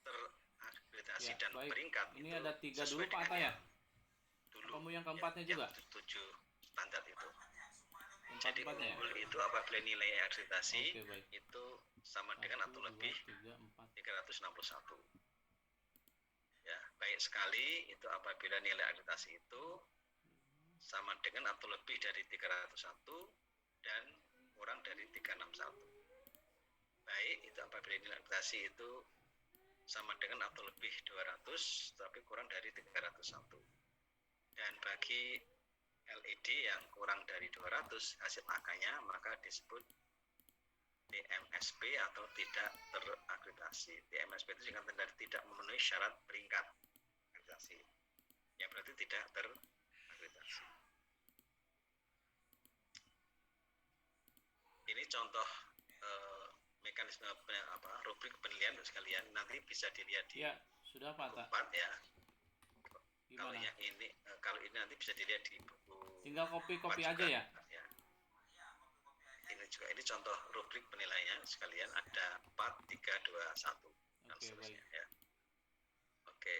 terakreditasi dan Baik. peringkat ini itu ada 3 dulu Pak Atta ya? Dulu. Kamu yang keempatnya juga? Yang 7 standar itu. Keempat Jadi empatnya ya? unggul itu apabila nilai akreditasi Oke, baik. itu sama dengan 1, atau 2, lebih 3, 4. 361. Ya, baik sekali itu apabila nilai akreditasi itu sama dengan atau lebih dari 301 dan kurang dari 361. Baik itu apabila nilai akreditasi itu sama dengan atau lebih 200 tapi kurang dari 301. Dan bagi LED yang kurang dari 200 hasil angkanya maka disebut TMSP atau tidak terakreditasi. TMSP itu singkatan dari tidak memenuhi syarat peringkat akreditasi. Ya berarti tidak terakreditasi. Ini contoh mekanisme rubrik penilaian untuk sekalian, nanti bisa dilihat di ya, sudah Pak Atta. ya. Gimana? Kalau ini nanti bisa dilihat di buku. Tinggal copy aja ya? Ya. Ini contoh rubrik penilaian sekalian, ada 4, 3, 2, 1 dan seterusnya ya. Oke.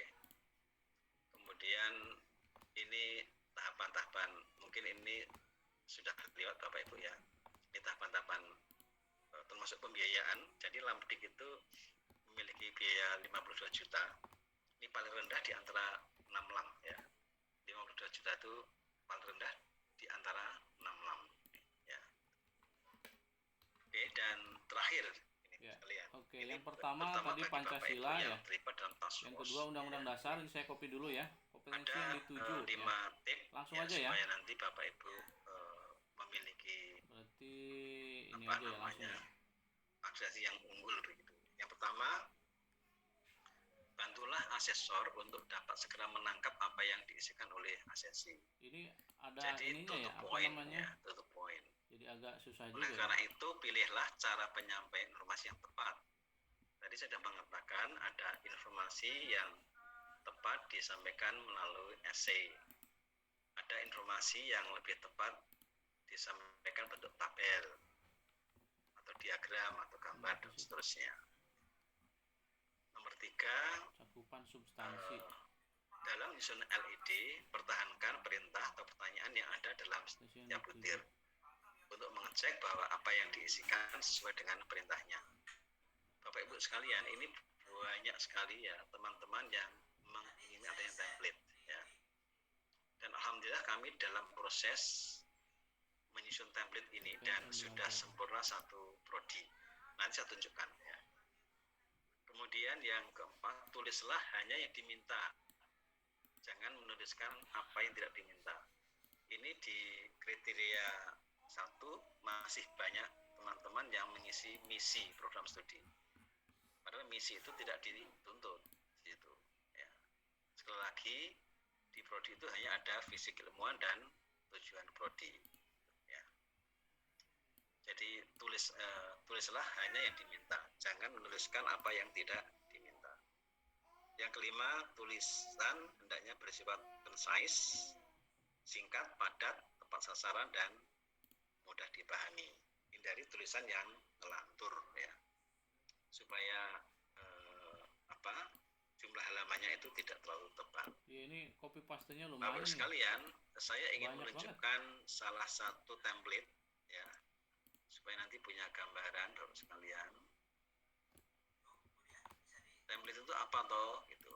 Kemudian ini tahapan-tahapan, mungkin ini sudah lewat Bapak Ibu ya. Ini tahapan-tahapan termasuk pembiayaan. Jadi Lamdik itu memiliki biaya 52 juta. Ini paling rendah di antara 6 lam ya. 52 juta itu paling rendah di antara 6 lam ya. Oke, dan terakhir ini ya. sekalian. Oke, yang pertama tadi Pancasila ya. Yang kedua Undang-Undang Dasar, ini saya copy dulu ya. Kompetensi yang dituju 5 ya. tip Langsung ya, aja ya. supaya nanti Bapak Ibu memiliki berarti ini aja ya langsung ya. akreditasi yang unggul begitu. Yang pertama, bantulah asesor untuk dapat segera menangkap apa yang diisikan oleh asesi. Ini ada Jadi ininya ya, apa point, namanya? Ya, tutup poin. Jadi agak susah Oleh juga. karena Ya. itu pilihlah cara penyampaian informasi yang tepat. Tadi saya sudah mengatakan ada informasi yang tepat disampaikan melalui esai. Ada informasi yang lebih tepat disampaikan bentuk tabel atau diagram atau gambar dan seterusnya. Nomor 3, cakupan substansi. Dalam menyusun LED, pertahankan perintah atau pertanyaan yang ada dalam setiap butir untuk mengecek bahwa apa yang diisikan sesuai dengan perintahnya. Bapak Ibu sekalian, ini banyak sekali ya teman-teman yang ingin adanya template ya. Dan alhamdulillah kami dalam proses menyusun template ini dan sudah sempurna satu prodi. Nanti saya tunjukkan ya. Kemudian yang keempat, tulislah hanya yang diminta. Jangan menuliskan apa yang tidak diminta. Ini di kriteria 1 masih banyak teman-teman yang mengisi misi program studi. Padahal misi itu tidak dituntut gitu ya. Sekali lagi di prodi itu hanya ada visi keilmuan dan tujuan prodi ya. Jadi tulislah hanya yang diminta, jangan menuliskan apa yang tidak diminta. Yang kelima, tulisan hendaknya bersifat concise, singkat, padat, tepat sasaran dan mudah dipahami. Hindari tulisan yang ngelantur ya, supaya jumlah halamannya itu tidak terlalu tebal. Ya, ini copy paste-nya lumayan. Bapak sekalian, saya ingin menunjukkan salah satu template ya, supaya nanti punya gambaran Bapak sekalian. Template itu apa toh gitu.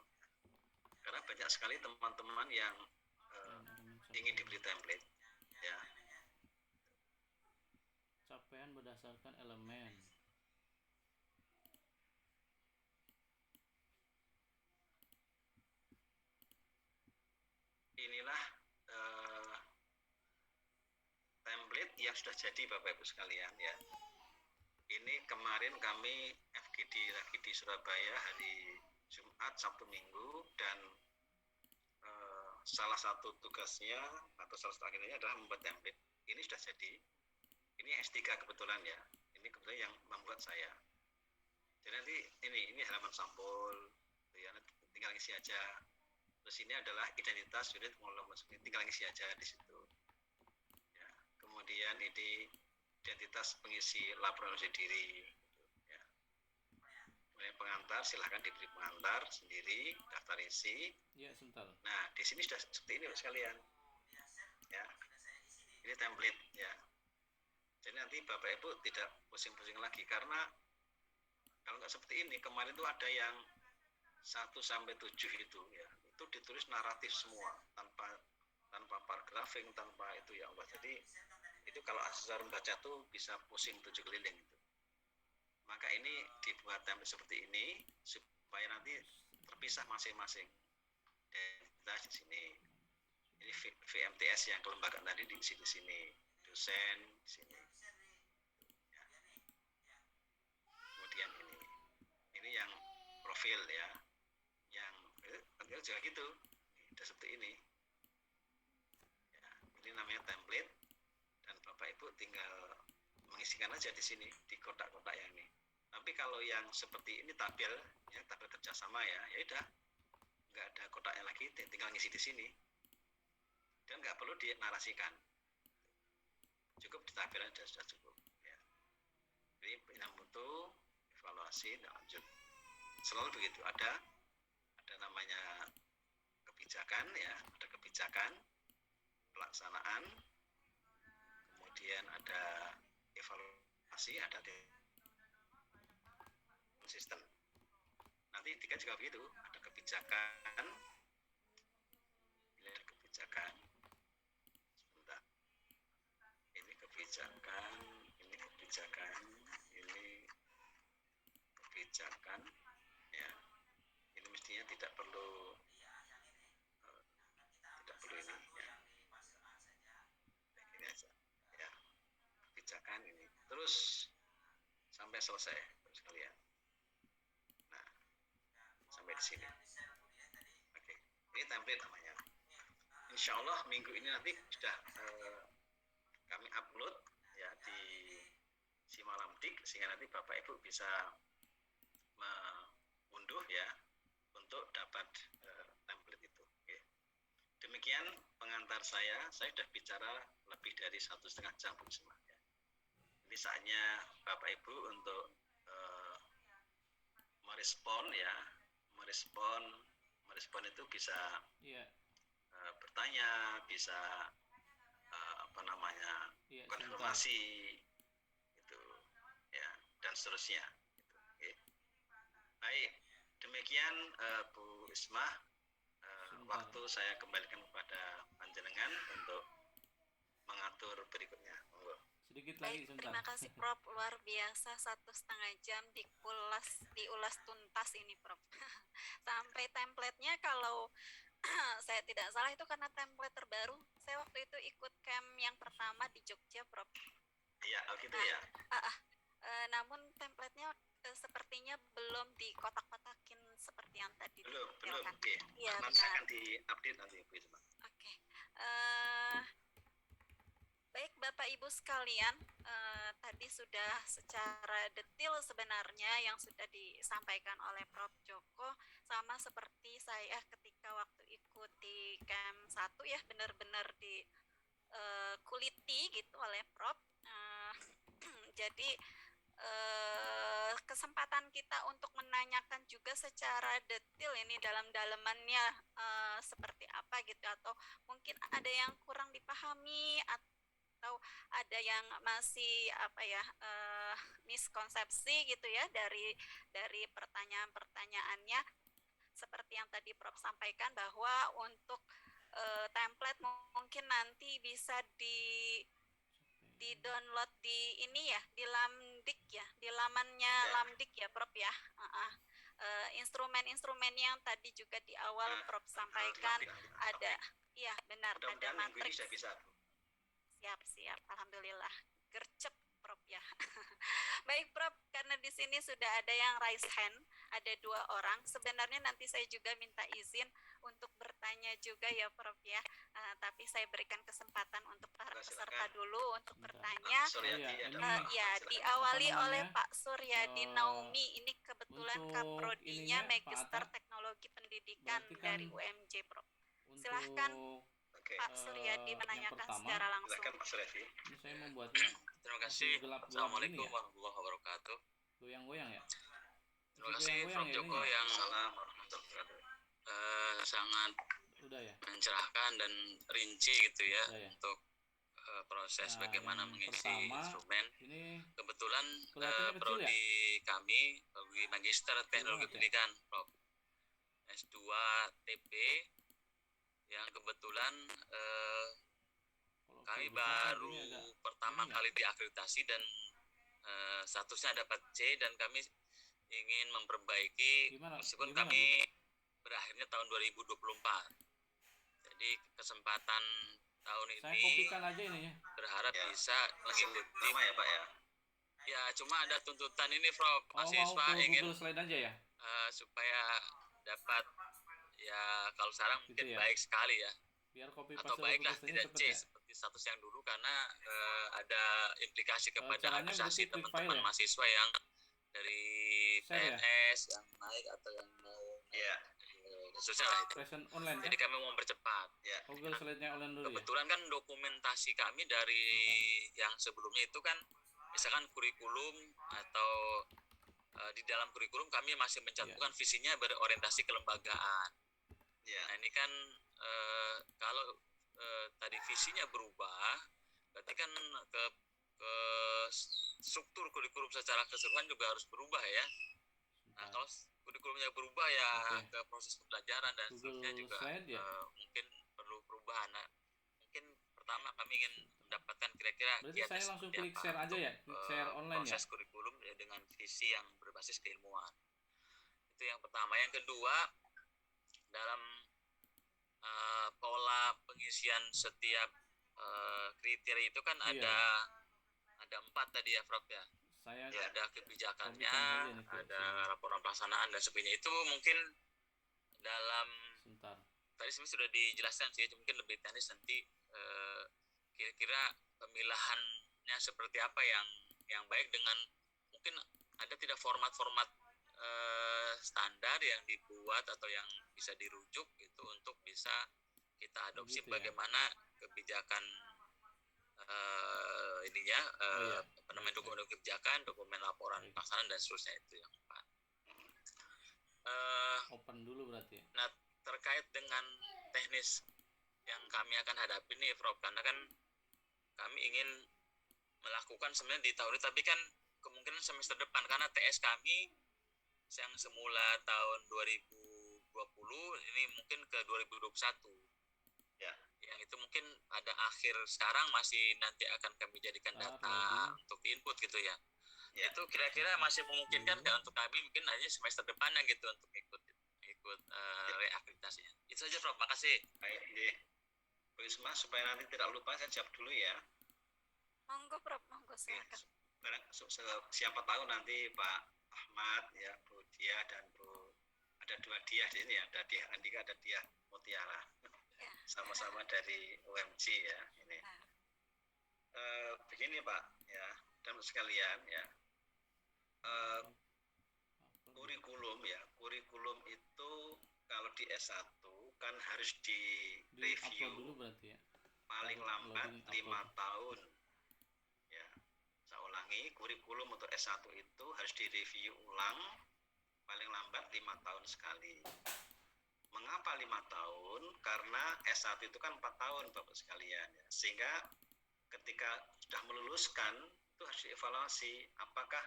Karena banyak sekali teman-teman yang ingin diberi template ya. Capaian berdasarkan elemen. Inilah template yang sudah jadi Bapak Ibu sekalian ya. Ini kemarin kami FGD lagi di Surabaya hari Jumat, Sabtu, Minggu, dan salah satu tugasnya atau salah satu agendanya adalah membuat template. Ini sudah jadi. Ini S3 kebetulan ya. Ini kebetulan yang membuat saya. Jadi nanti ini halaman sampul, ya, tinggal isi aja. Terus ini adalah identitas unit pengelola musik, tinggal isi aja di situ. Ya. Kemudian ini identitas pengisi laporan uji diri. Ya. pengantar, silahkan diberi pengantar sendiri, daftar isi. Ya, sebentar. Nah, di sini sudah seperti ini sekalian. Ya, ini template ya. Jadi nanti Bapak Ibu tidak pusing-pusing lagi, karena kalau nggak seperti ini, kemarin itu ada yang 1 sampai 7 itu ya, itu ditulis naratif semua, tanpa paragrafing, tanpa itu ya Allah. Jadi itu kalau asesor membaca tuh bisa pusing 7 keliling itu. Maka ini dibuat template seperti ini supaya nanti terpisah masing-masing. Dan di sini ini VMTS yang kelembagaan tadi di sini, dosen di sini. Ya. Kemudian ini yang profil ya, yang juga gitu, udah seperti ini. Ya, ini namanya template, dan Bapak Ibu tinggal mengisikan aja di sini di kotak-kotak yang ini. Tapi kalau yang seperti ini tabel ya, tabel kerjasama ya udah nggak ada kotaknya lagi, tinggal ngisi di sini dan nggak perlu dinarasikan, cukup di tabel aja sudah cukup ya. Jadi yang mutu evaluasi dan lanjut selalu begitu, ada namanya kebijakan ya, ada kebijakan pelaksanaan, kemudian ada evaluasi, ada sistem. Nanti 3 juga begitu, ada kebijakan, ini ada kebijakan, sebentar, ini kebijakan, ini kebijakan, ini kebijakan, ya, ini mestinya tidak perlu ini ya, ini aja, ya, kebijakan ini, terus sampai selesai sekalian. Sampai di sini. Oke, ini template namanya. Insya Allah minggu ini nanti sudah kami upload ya di Simalamdik, sehingga nanti Bapak Ibu bisa mengunduh ya untuk dapat template itu. Oke. Demikian pengantar saya sudah bicara lebih dari 1,5 jam semua. Ya. Ini saatnya Bapak Ibu untuk merespon ya. Merespon itu bisa bertanya, bisa konfirmasi itu ya, dan seterusnya gitu. Okay. Baik, demikian Bu Ismah, waktu saya kembalikan kepada panjenengan untuk mengatur berikutnya. Sedikit lagi. Baik, terima kasih Prof, luar biasa, 1,5 jam diulas tuntas ini Prof. Sampai template-nya kalau saya tidak salah itu karena template terbaru. Saya waktu itu ikut camp yang pertama di Jogja Prof. Iya, gitu ya. Namun template-nya sepertinya belum dikotak-kotakin seperti yang tadi belum. Iya, nanti akan diupdate nanti Bu Ismah. Oke. Baik Bapak Ibu sekalian, tadi sudah secara detail sebenarnya yang sudah disampaikan oleh Prof. Joko, sama seperti saya ketika waktu ikut di camp 1 ya, benar-benar kuliti gitu oleh Prof. Jadi kesempatan kita untuk menanyakan juga secara detail ini dalam-dalamannya seperti apa gitu, atau mungkin ada yang kurang dipahami atau ada yang masih miskonsepsi gitu ya dari pertanyaan-pertanyaannya, seperti yang tadi Prof sampaikan bahwa untuk template mungkin nanti bisa di download di ini ya, di Lamdik ya, di lamannya Lamdik ya Prof ya. Instrumen-instrumen yang tadi juga di awal Prof sampaikan ada, iya benar, ada matriks. Siap, alhamdulillah, gercep Prof ya. Baik Prof, karena di sini sudah ada yang raise hand, ada 2 orang. Sebenarnya nanti saya juga minta izin untuk bertanya juga ya Prof ya. Tapi saya berikan kesempatan untuk para peserta dulu untuk bertanya. Diawali oleh Pak Suryadi Naomi. Ini kebetulan kaprodinya Magister Teknologi Pendidikan dari UMJ Prof. Silahkan Pak Suryadi menanyakan secara langsung. Pak Suryadi. Ini saya membuatnya. Terima kasih. Gelap-gelap Assalamualaikum ya? warahmatullahi wabarakatuh. Goyang-goyang ya? Terima kasih Prof. Joko yang sangat mencerahkan dan rinci gitu ya, untuk proses bagaimana mengisi instrumen. Kebetulan prodi kami, prodi Magister Teknologi Pendidikan, Prof. S2 TP, yang kebetulan kami baru pertama kali diakreditasi dan statusnya dapat C, dan kami ingin memperbaiki meskipun kami berakhirnya tahun 2024. Jadi kesempatan tahun ini berharap bisa mengikuti ya Pak ya. Ya, cuma ada tuntutan ini, Prof. Mahasiswa ingin supaya dapat, ya kalau sekarang mungkin baik sekali ya, atau baiklah tidak C seperti status yang dulu, karena ada implikasi kepada administrasi teman-teman mahasiswa yang dari PNS yang naik atau yang mau khususnya lah itu. Jadi kami mau mempercepat. Ya. Kebetulan kan dokumentasi kami dari yang sebelumnya itu kan, misalkan kurikulum atau di dalam kurikulum kami masih mencantumkan visinya berorientasi kelembagaan. Nah ini kan kalau tadi visinya berubah, berarti kan ke struktur kurikulum secara keseluruhan juga harus berubah ya. Nah kalau kurikulumnya berubah ya ke proses pembelajaran dan seterusnya juga mungkin perlu perubahan. Nah, mungkin pertama kami ingin mendapatkan kira-kira saya langsung klik share aja ya, klik share online proses kurikulum ya, dengan visi yang berbasis keilmuan. Itu yang pertama. Yang kedua, dalam pola pengisian setiap kriteria itu kan ada 4 tadi ya, Prof ya. Ada kebijakannya, ada laporan pelaksanaan dan sebagainya. Itu mungkin dalam tadi sebenarnya sudah dijelaskan sih, mungkin lebih teknis nanti kira-kira pemilahannya seperti apa yang baik, dengan mungkin ada tidak format-format standar yang dibuat atau yang bisa dirujuk itu untuk bisa kita adopsi bagaimana kebijakan dokumen kebijakan, dokumen laporan pelaksanaan dan seterusnya. Itu yang empat. Open dulu berarti. Nah, terkait dengan teknis yang kami akan hadapi nih, Prof, karena kan kami ingin melakukan sebenarnya di tahun ini, tapi kan kemungkinan semester depan karena TS kami yang semula tahun 2020 ini mungkin ke 2021. Ya, yang itu mungkin pada akhir sekarang masih nanti akan kami jadikan data untuk input gitu ya. Itu kira-kira masih memungkinkan nggak untuk kami mungkin hanya semester depannya gitu untuk ikut reakreditasinya. Itu saja, Prof. Makasih. Baik, Bu Isma, supaya nanti tidak lupa saya jawab dulu ya. Monggo, Prof. Monggo, silakan. Siapa tahu nanti Pak Ahmad ya, Bu Dia dan Bu, ada 2 Dia di sini ya, ada Dia Andika, ada Dia Mutiara. Sama-sama dari UMG ya ini. Begini Pak ya, dan sekalian ya, kurikulum itu kalau di S1 kan harus di review paling lambat 5 tahun ya. Saya ulangi, kurikulum untuk S1 itu harus direview ulang paling lambat 5 tahun sekali. Mengapa 5 tahun? Karena S1 itu kan 4 tahun Bapak sekalian ya. Sehingga ketika sudah meluluskan itu harus dievaluasi apakah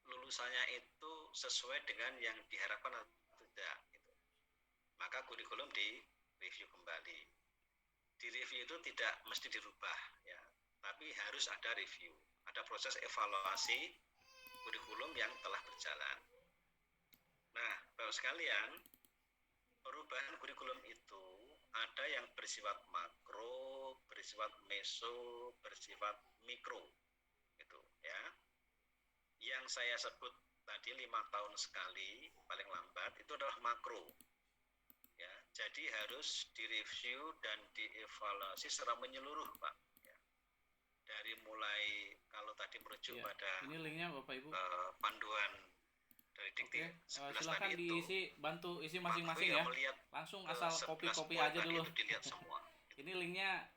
lulusannya itu sesuai dengan yang diharapkan atau tidak gitu. Maka kurikulum di review kembali. Di review itu tidak mesti dirubah ya, tapi harus ada review, ada proses evaluasi kurikulum yang telah berjalan. Nah, Bapak sekalian, perubahan kurikulum itu ada yang bersifat makro, bersifat meso, bersifat mikro, gitu ya. Yang saya sebut tadi 5 tahun sekali paling lambat itu adalah makro, ya. Jadi harus direview dan dievaluasi secara menyeluruh, Pak. Ya. Dari mulai kalau tadi merujuk pada ini linknya Bapak Ibu, panduan dari dikti. Silakan diisi, bantu isi masing-masing ya. Langsung asal copy aja dulu. Dilihat semua. Ini linknya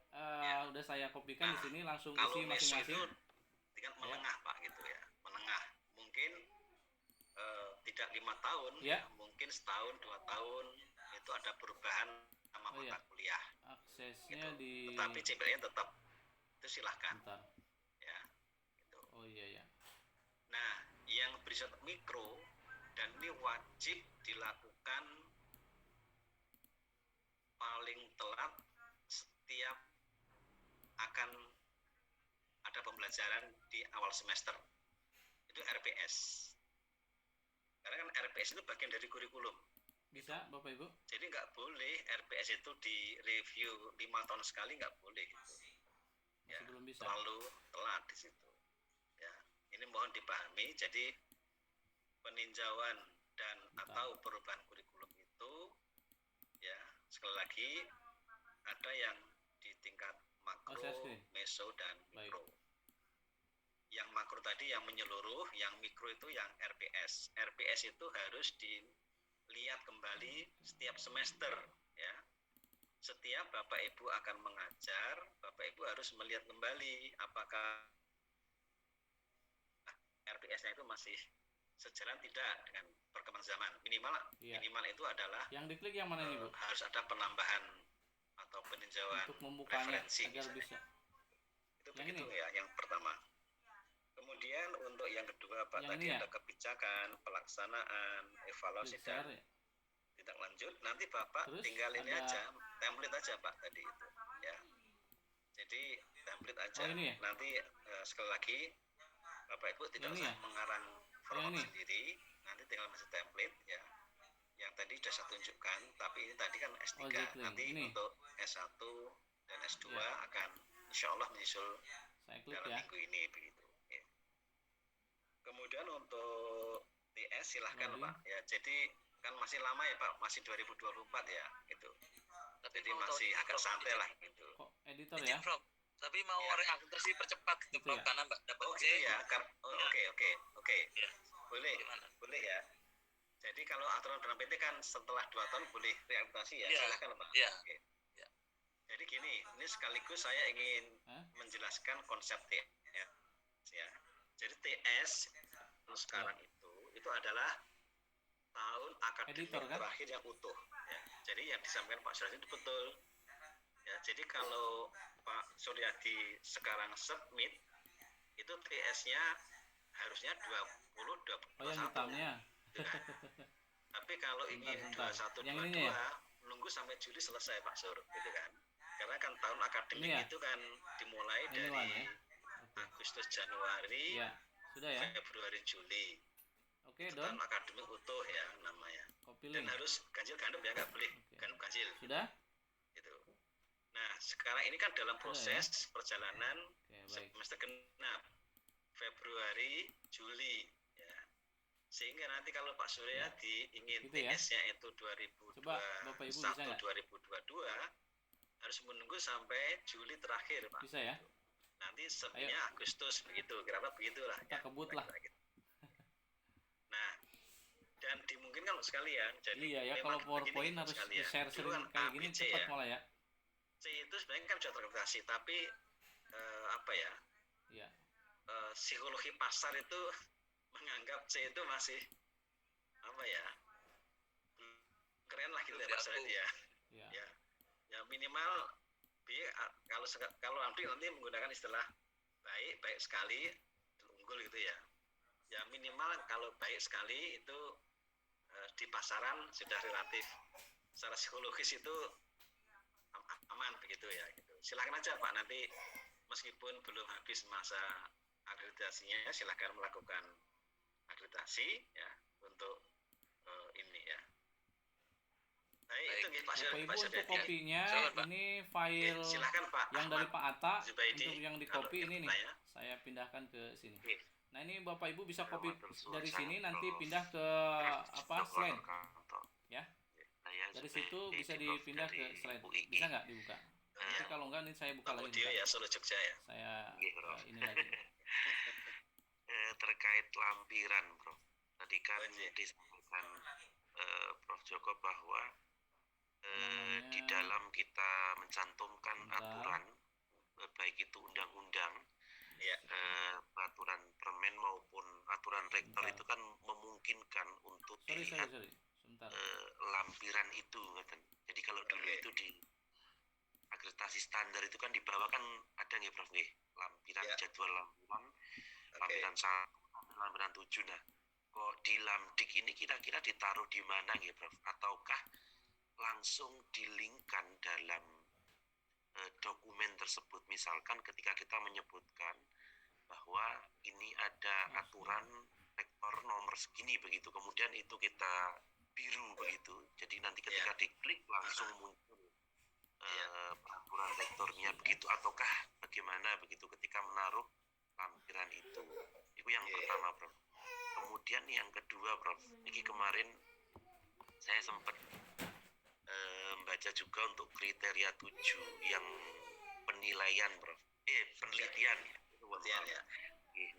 udah saya kopikan di sini, langsung isi masing-masing. Tingkat menengah Pak gitu ya, menengah. Mungkin tidak 5 tahun, mungkin setahun 2 tahun itu ada perubahan sama mata kuliah. Aksesnya gitu. di. Tetapi CPL-nya tetap itu silahkan. Bentar. Ya, gitu. Oh iya. Nah, yang berisiko mikro dan ini wajib dilakukan paling telat setiap akan ada pembelajaran di awal semester. Itu RPS. Karena kan RPS itu bagian dari kurikulum. Bisa, Bapak Ibu? Jadi nggak boleh RPS itu di review 5 tahun sekali, nggak boleh. Gitu. Ya, belum bisa. Terlalu telat di situ. Ya, ini mohon dipahami. Jadi peninjauan dan atau perubahan kurikulum itu, ya sekali lagi ada yang di tingkat makro, meso dan mikro. Yang makro tadi yang menyeluruh, yang mikro itu yang RPS. RPS itu harus dilihat kembali setiap semester, ya. Setiap Bapak Ibu akan mengajar, Bapak Ibu harus melihat kembali apakah RPS-nya itu masih sejalan tidak dengan perkembangan zaman. Minimal itu adalah yang diklik yang mana ini, Bu? Harus ada penambahan atau peninjauan untuk membukanya referensi agar misalnya. bisa. Itu yang begitu ini? Ya, yang pertama. Kemudian untuk yang kedua Pak, tadi ada kebijakan, pelaksanaan, evaluasi dan tindak lanjut. Nanti Bapak tinggal ini aja, template aja Pak tadi itu, ya. Jadi template aja. Ya? Nanti sekali lagi Bapak Ibu tidak usah mengarang format sendiri, nanti tinggal masuk template, ya. Yang tadi sudah saya tunjukkan, tapi ini tadi kan S3. Nanti untuk S1 dan S2 akan insya Allah menyusul dalam minggu ini begitu. Ya. Kemudian untuk TS silahkan Pak, ya. Jadi kan masih lama ya Pak, masih 2024 ya gitu. Jadi masih agak santai lah gitu. Editor ya. Tapi mau reakreditasi percepat gitu Prof, karena dapat C ya. Oke. Ya. Boleh ya. Jadi kalau aturan dalam PT kan setelah 2 tahun boleh reakreditasi ya. Silakan Pak. Iya. Oke. Ya. Jadi gini, ini sekaligus saya ingin menjelaskan konsep TS ya. Jadi TS sekarang itu adalah tahun akademik terakhir yang utuh ya. Jadi yang disampaikan Pak Suryadi itu betul. Ya, jadi kalau Pak Suryadi sekarang submit itu TS-nya harusnya 2021. Yang hitamnya. Gitu kan. Tapi kalau ingin 2122 nunggu sampai Juli selesai Pak Sur, gitu kan. Karena kan tahun akademik itu kan dimulai dari Agustus, Januari, Februari, Juli. Tahun akademik utuh ya namanya. Dan harus ganjil genap ya, nggak boleh genap ganjil. Sudah? Gitu. Nah sekarang ini kan dalam proses perjalanan semester genap Februari, Juli ya. Sehingga nanti kalau Pak Suryadi ingin TS-nya itu 2021, 2022 harus menunggu sampai Juli terakhir Pak. Bisa ya? Nanti sebenarnya Agustus begitu, kira-kira begitulah. Kita kebut lah. Nah, dan dimungkinkan sekalian. Jadi ya kalau PowerPoint harus share sering kayak gini cepat malah ya. C itu sebenarnya kan sudah terakreditasi, tapi psikologi pasar itu menganggap C itu masih keren lah gitu ya Pak Suryadi ya. Ya minimal B kalau nanti menggunakan istilah baik sekali unggul gitu ya. Ya minimal kalau baik sekali itu di pasaran sudah relatif secara psikologis itu aman begitu ya gitu. Silakan aja Pak, nanti meskipun belum habis masa akreditasinya silakan melakukan akreditasi ya untuk ini ya. Baik, itu nih Pak Suryadi. Untuk kopinya ini file silakan Pak yang dari Pak Atta Zubaidi, untuk yang di copy ini nih. Saya pindahkan ke sini. Nah ini Bapak Ibu bisa copy dari sini, nanti pindah ke slide ya. Dari situ bisa dipindah ke slide. Bisa nggak dibuka? Nanti kalau nggak, ini saya buka lagi. Ya, Solo Jogja ya. Saya ini lagi. Terkait lampiran, Prof. Tadi kan disampaikan Prof Joko bahwa di dalam kita mencantumkan aturan, baik itu undang-undang Ya. Peraturan permen maupun aturan rektor itu kan memungkinkan untuk dilihat lampiran itu. Jadi kalau dulu itu di akreditasi standar itu kan di bawah kan ada nggih Prof nggih, lampiran jadwal lampiran 1, lampiran 7. Nah, kok di Lamdik ini kira-kira ditaruh di mana nggih Prof? Ataukah langsung dilingkan dalam dokumen tersebut, misalkan ketika kita menyebutkan bahwa ini ada aturan rektor nomor segini begitu, kemudian itu kita biru begitu, jadi nanti ketika diklik langsung muncul peraturan rektornya begitu, ataukah bagaimana begitu ketika menaruh lampiran itu yang pertama Prof. Kemudian yang kedua Prof, ini kemarin saya sempat membaca juga untuk kriteria 7 yang penilaian Prof. Penelitian ya.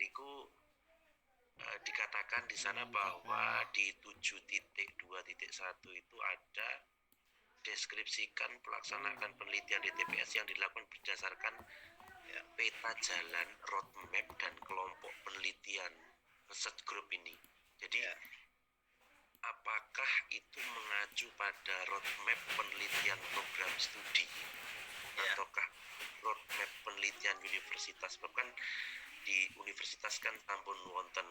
Niku dikatakan di sana bahwa di 7.2.1 itu ada deskripsikan pelaksanaan penelitian di TPS yang dilakukan berdasarkan peta jalan, roadmap, dan kelompok penelitian research group ini. Jadi apakah itu mengacu pada roadmap penelitian program studi ataukah roadmap penelitian universitas? Bahkan di universitas kan sampun wonten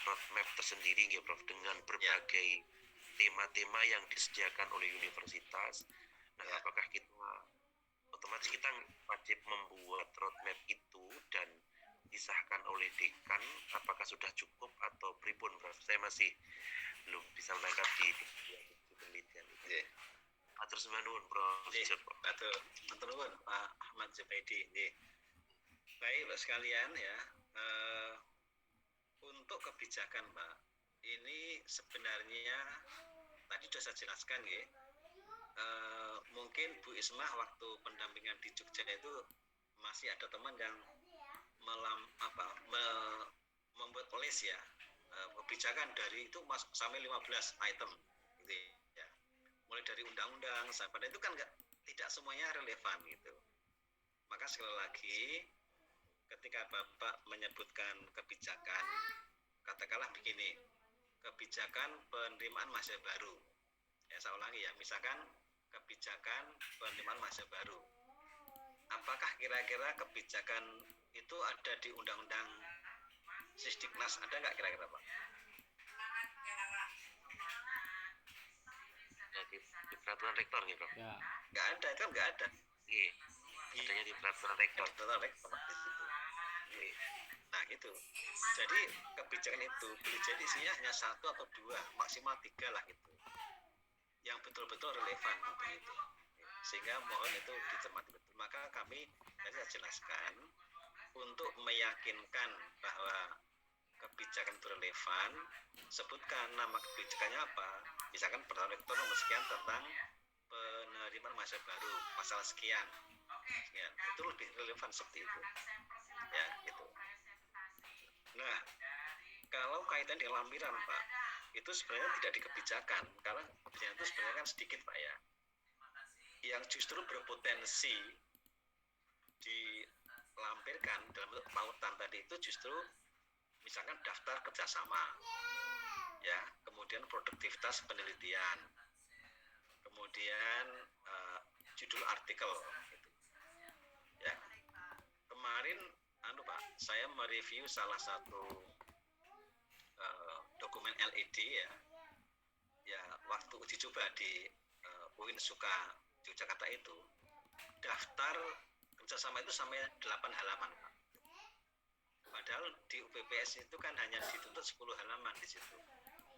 roadmap tersendiri nggih Prof, dengan berbagai tema-tema yang disediakan oleh universitas. Nah, apakah kita otomatis kita wajib membuat roadmap itu dan disahkan oleh dekan, apakah sudah cukup atau pripun Prof? Saya masih belum bisa menangkap di penelitian itu. Terus nuwun Prof. Matur nuwun Pak Ahmad Zubaidi. Baik Pak sekalian ya, untuk kebijakan Pak, ini sebenarnya tadi sudah saya jelaskan ya. Mungkin Bu Ismah waktu pendampingan di Jogja itu masih ada teman yang membuat list ya, kebijakan dari itu sampai 15 item gitu ya. Mulai dari undang-undang sampai itu kan tidak semuanya relevan gitu. Maka sekali lagi ketika Bapak menyebutkan kebijakan, katakanlah begini, kebijakan penerimaan mahasiswa baru. Ya, saya ulangi ya, misalkan kebijakan penerimaan mahasiswa baru. Apakah kira-kira kebijakan itu ada di Undang-Undang Sisdiknas, ada nggak kira-kira Pak? Di peraturan rektor gitu. Ya. Nggak ada, kan nggak ada. Iya. Adanya di peraturan rektor. Nah gitu. Jadi kebijakan itu boleh jadi isinya hanya 1 atau 2, maksimal 3 lah gitu. Yang betul-betul relevan begitu. Sehingga mohon itu dicermati betul. Maka kami tadi saya jelaskan untuk meyakinkan bahwa kebijakan itu relevan, sebutkan nama kebijakannya apa. Misalkan peraturan rektor nomor sekian tentang penerimaan mahasiswa baru, pasal sekian. Itu lebih relevan seperti itu. Ya, gitu. Nah, kalau kaitan dengan lampiran, Pak, itu sebenarnya tidak di kebijakan, karena kebijakan itu sebenarnya kan sedikit, Pak ya. Yang justru berpotensi dilampirkan dalam bentuk pautan tadi itu justru misalkan daftar kerjasama, ya, kemudian produktivitas penelitian, kemudian judul artikel, gitu. Ya, kemarin, Pak, saya mereview salah satu dokumen LED ya, waktu uji coba di UIN Suka Yogyakarta itu, daftar kerjasama itu sampai 8 halaman, Pak. Padahal di UPPS itu kan hanya dituntut 10 halaman di situ.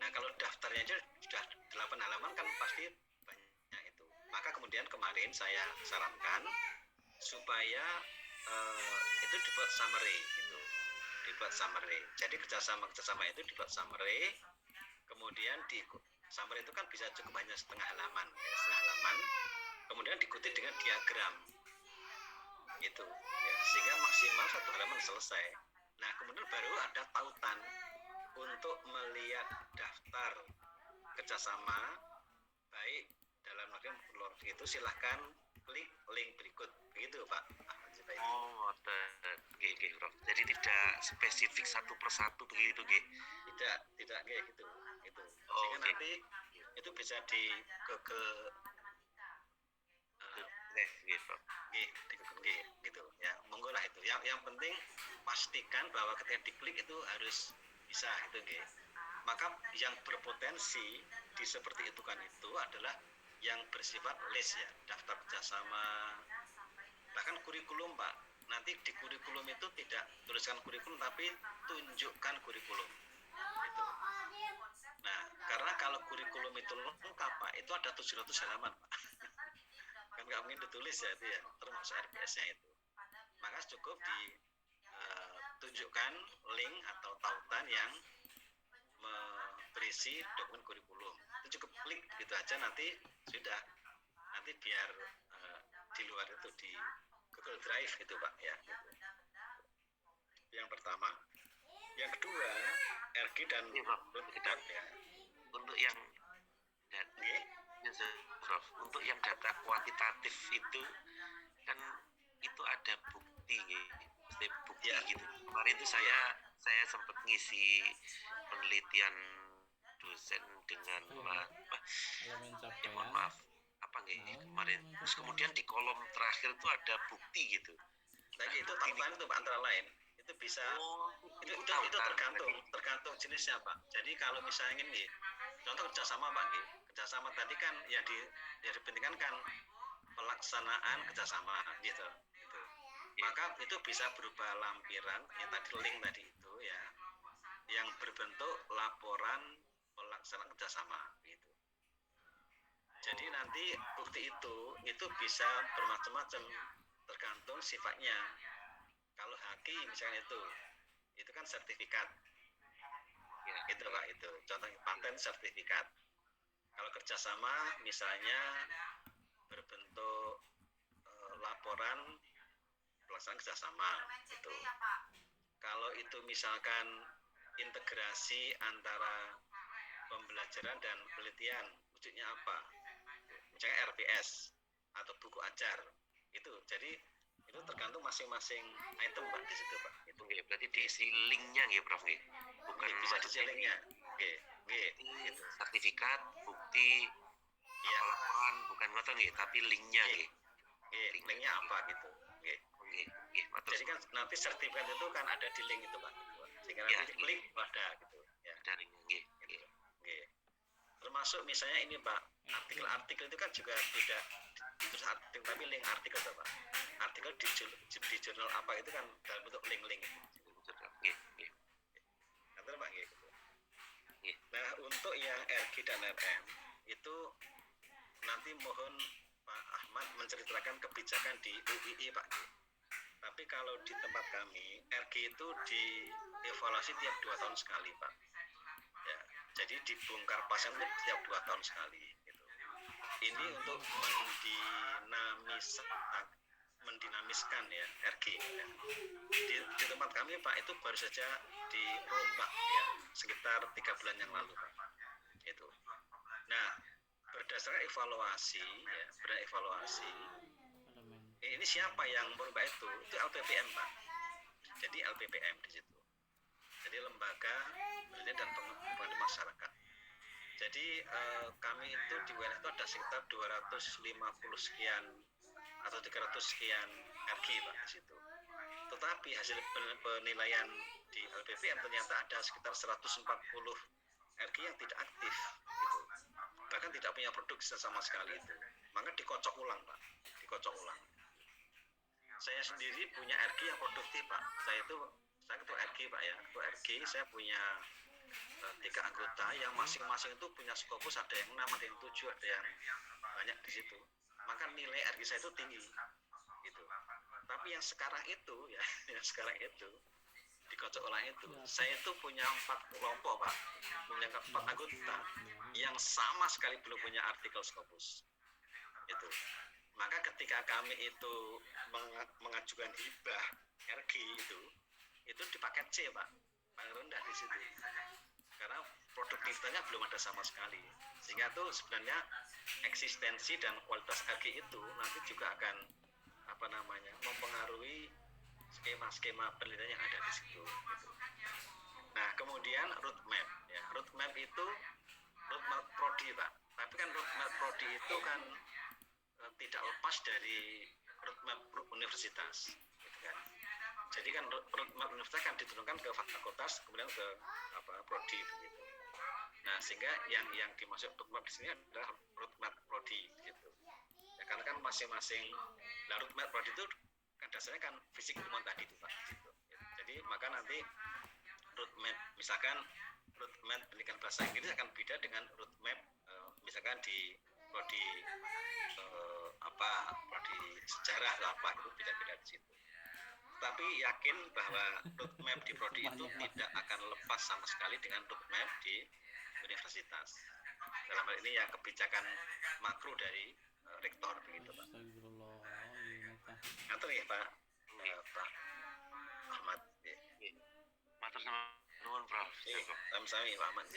Nah, kalau daftarnya aja sudah 8 halaman kan pasti banyak itu. Maka kemudian kemarin saya sarankan supaya itu dibuat summary gitu. Dibuat summary. Jadi kerjasama itu dibuat summary. Kemudian di summary itu kan bisa cukup hanya setengah halaman. Kemudian diikuti dengan diagram. Gitu. Ya, sehingga maksimal 1 halaman selesai. Nah, kemudian baru ada tautan untuk melihat daftar kerjasama baik dalam negeri maupun luar negeri itu silahkan klik link berikut, begitu Pak. diperbaiki. Oh, nggih, Prof. Jadi tidak spesifik satu persatu begitu nggih. Tidak nggih gitu. Itu. Oh, sehingga nanti itu bisa di Google nggih, Prof. Nggih, di Google nggih gitu ya. Monggo lah itu. Yang penting pastikan bahwa ketika diklik itu harus bisa gitu nggih. Maka yang berpotensi di seperti itu kan itu adalah yang bersifat list ya, daftar kerjasama, bahkan kurikulum Pak. Nanti di kurikulum itu tidak tuliskan kurikulum tapi tunjukkan kurikulum. Itu. Nah, karena kalau kurikulum itu lengkap Pak, itu ada 700 halaman Pak. Kan nggak mungkin ditulis ya itu ya, termasuk RPS-nya itu. Maka cukup ditunjukkan link atau tautan yang berisi dokumen kurikulum. Itu cukup klik gitu aja, nanti sudah. Nanti biar di luar itu di Google Drive gitu Pak ya. Gitu. Yang pertama. Yang kedua, RG dan Prof ya. Untuk yang Prof, untuk yang data kuantitatif itu kan itu ada bukti bukti ya. Gitu. Kemarin itu saya sempat ngisi penelitian dosen dengan mohon maaf apa nggih kemarin. Terus kemudian di kolom terakhir itu ada bukti gitu. Nah itu tautan itu Pak, antara lain itu bisa itu tergantung jenisnya Pak. Jadi kalau misalnya ini contoh kerjasama Pak nih, kerjasama tadi kan yang dipentingkan kan pelaksanaan kerjasama gitu. Maka itu bisa berupa lampiran yang tadi link tadi itu ya, yang berbentuk laporan pelaksanaan kerjasama gitu. Jadi nanti bukti itu bisa bermacam-macam tergantung sifatnya. Kalau haki misalnya itu kan sertifikat ya, itu Pak, itu contoh paten sertifikat. Kalau kerjasama misalnya berbentuk laporan pelaksanaan kerjasama itu. Kalau itu misalkan integrasi antara pembelajaran dan penelitian, wujudnya apa? Misalnya RPS atau buku ajar itu. Jadi itu tergantung masing-masing item Pak di situ Pak. Itu berarti diisi linknya nggih Prof nggih. Bukan bisa diisi linknya. Nggih. Gitu. Sertifikat, bukti, ya. Laporan bukan ngoten nggih, tapi linknya nggih. Linknya apa gitu. Nggih. Jadi kan nanti sertifikat itu kan ada di link itu Pak. Sehingga nanti diklik ada gitu ya. Ada linknya nggih. Termasuk misalnya ini Pak, artikel-artikel itu kan juga tidak terus artikel tapi link artikel Pak. Artikel di jurnal apa itu kan dalam bentuk link-link itu. Nggih. Nanti Pak gitu. Nah, untuk yang RG dan RM itu nanti mohon Pak Ahmad menceritakan kebijakan di UII Pak. Tapi kalau di tempat kami RG itu dievaluasi tiap 2 tahun sekali Pak. Ya, jadi dibongkar pasang itu tiap 2 tahun sekali gitu. Ini untuk mendinamiskan ya RG ya. Di tempat kami Pak itu baru saja dirombak ya sekitar 3 bulan yang lalu Pak. Itu. Nah, berdasarkan evaluasi ini siapa yang merubah itu LPPM Pak. Jadi LPPM di situ. Jadi lembaga penelitian dan pengembangan masyarakat. Jadi kami itu di wilayah itu ada sekitar 250 sekian atau 300 sekian RG Pak di situ. Tetapi hasil penilaian di LPPM ternyata ada sekitar 140 RG yang tidak aktif gitu. Bahkan tidak punya produksi sama sekali itu. Maka dikocok ulang Pak, dikocok ulang. Saya sendiri punya RG yang produktif Pak. Saya ketua RG Pak ya. Ketua RG saya punya 3 anggota yang masing-masing itu punya Scopus, ada yang 6, ada yang 7, ada yang banyak di situ. Maka nilai RG saya itu tinggi gitu. Tapi yang sekarang itu ya, dikocok ulang itu. Saya itu punya 4 kelompok Pak. Punya 4 anggota yang sama sekali belum punya artikel Scopus. Itu. Maka ketika kami itu mengajukan hibah RG itu di paket C Pak, paling rendah di situ. Karena produktivitasnya belum ada sama sekali. Sehingga itu sebenarnya eksistensi dan kualitas RG itu nanti juga akan mempengaruhi skema-skema penelitian yang ada di situ. Gitu. Nah, kemudian roadmap. Ya, roadmap itu roadmap prodi, Pak. Tapi kan roadmap prodi itu kan tidak lepas dari roadmap universitas. Gitu kan. Jadi kan roadmap universitas kan diturunkan ke fakultas, kemudian ke prodi begitu. Nah, sehingga yang dimaksud roadmap di sini adalah roadmap prodi gitu. Ya, karena kan masing-masing roadmap prodi itu kan dasarnya kan fisik ilmuwan tadi itu Pak gitu. Jadi maka nanti roadmap misalkan roadmap pendidikan bahasa Inggris akan beda dengan roadmap misalkan di prodi prodi sejarah atau apa itu beda-beda di situ. Tapi yakin bahwa roadmap di prodi itu tidak akan lepas sama sekali dengan roadmap di universitas. Dalam hal ini ya kebijakan makro dari rektor begitu Pak. Atau ya Pak Ahmad. Matur nuwun Prof. Sami-sami Pak Ahmad.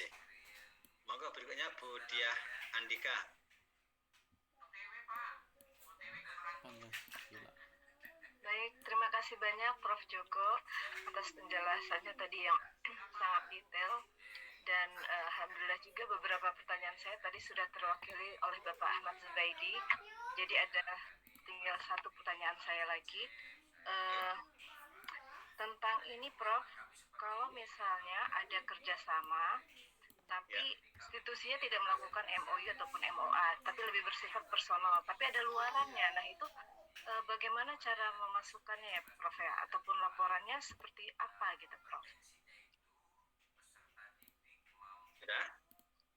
Monggo berikutnya Bu Diah Andika. Baik, terima kasih banyak Prof. Joko atas penjelasannya tadi yang sangat detail dan alhamdulillah juga beberapa pertanyaan saya tadi sudah terwakili oleh Bapak Ahmad Zubaidi. Jadi ada tinggal satu pertanyaan saya lagi tentang ini Prof. Kalau misalnya ada kerjasama tapi institusinya tidak melakukan MOU ataupun MOA, tapi lebih bersifat personal, tapi ada luarannya. Nah itu bagaimana cara memasukkannya ya Prof ya, ataupun laporannya seperti apa gitu Prof? Sudah?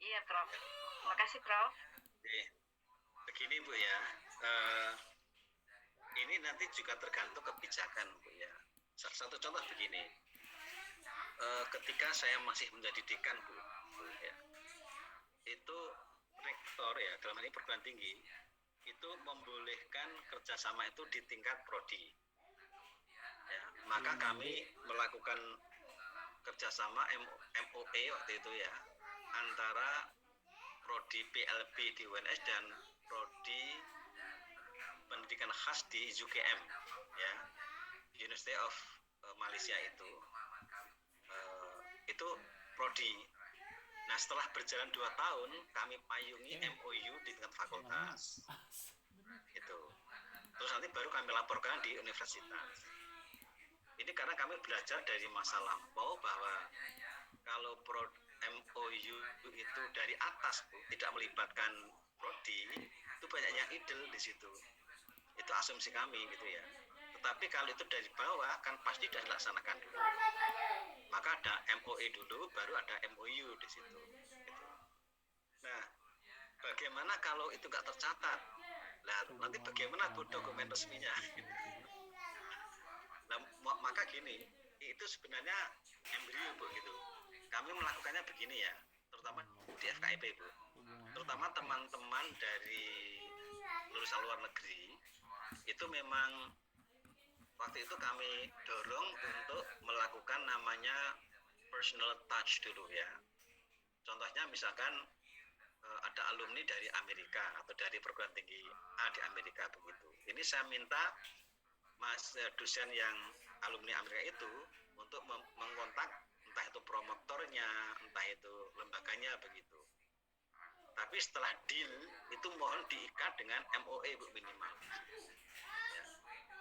Iya Prof. Terima kasih Prof. Begini Bu ya, ini nanti juga tergantung kebijakan Bu ya. Satu contoh begini, ketika saya masih menjadi dekan Bu ya, itu rektor ya dalam hal ini perguruan tinggi itu membolehkan kerjasama itu di tingkat prodi ya, maka kami melakukan kerjasama MOE waktu itu ya antara prodi PLB di UNS dan prodi pendidikan khas di UGM ya, University of Malaysia itu prodi. Nah setelah berjalan 2 tahun kami payungi MOU di tingkat fakultas itu, terus nanti baru kami laporkan di universitas. Ini karena kami belajar dari masa lampau bahwa kalau MOU itu dari atas Bu, tidak melibatkan prodi, itu banyak yang idel di situ. Itu asumsi kami gitu ya. Tetapi kalau itu dari bawah kan pasti sudah dilaksanakan dulu. Maka ada MOE dulu, baru ada MOU di situ. Gitu. Nah, bagaimana kalau itu nggak tercatat? Nah, nanti bagaimana Bu dokumen resminya? Nah, maka gini, itu sebenarnya embrio Bu gitu. Kami melakukannya begini ya, terutama di FKIP Bu. Terutama teman-teman dari lulusan luar negeri, itu memang waktu itu kami dorong untuk melakukan namanya personal touch dulu ya. Contohnya misalkan ada alumni dari Amerika atau dari perguruan tinggi A di Amerika begitu. Ini saya minta mas dosen yang alumni Amerika itu untuk mengkontak entah itu promotornya, entah itu lembaganya begitu. Tapi setelah deal itu mohon diikat dengan MOE Bu minimal.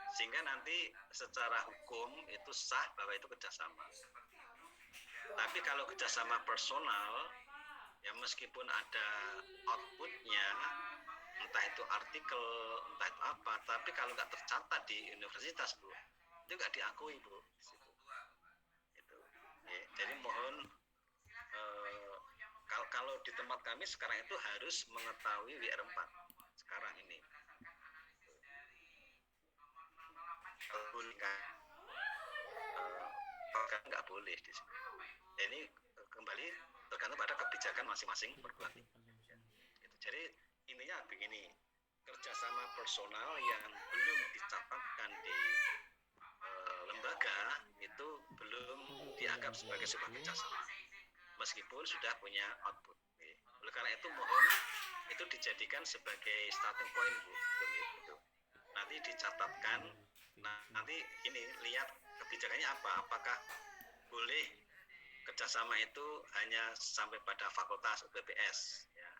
Sehingga nanti secara hukum itu sah bahwa itu kerjasama. Tapi kalau kerjasama personal, ya meskipun ada outputnya, entah itu artikel, entah itu apa, tapi kalau nggak tercatat di universitas Bu, itu nggak diakui Bu. Itu. Ya, jadi mohon kalau di tempat kami sekarang itu harus mengetahui WR4 sekarang ini. Nggak boleh di sini. Ini kembali tergantung pada kebijakan masing-masing perguruan tinggi. Jadi intinya begini, kerjasama personal yang belum dicatatkan di lembaga itu belum dianggap sebagai sebuah kerjasama, meskipun sudah punya output. Oleh karena itu mohon itu dijadikan sebagai starting point Bu. Gitu. nanti dicatatkan. Nanti ini lihat kebijakannya apa, apakah boleh kerjasama itu hanya sampai pada fakultas UPPS ya,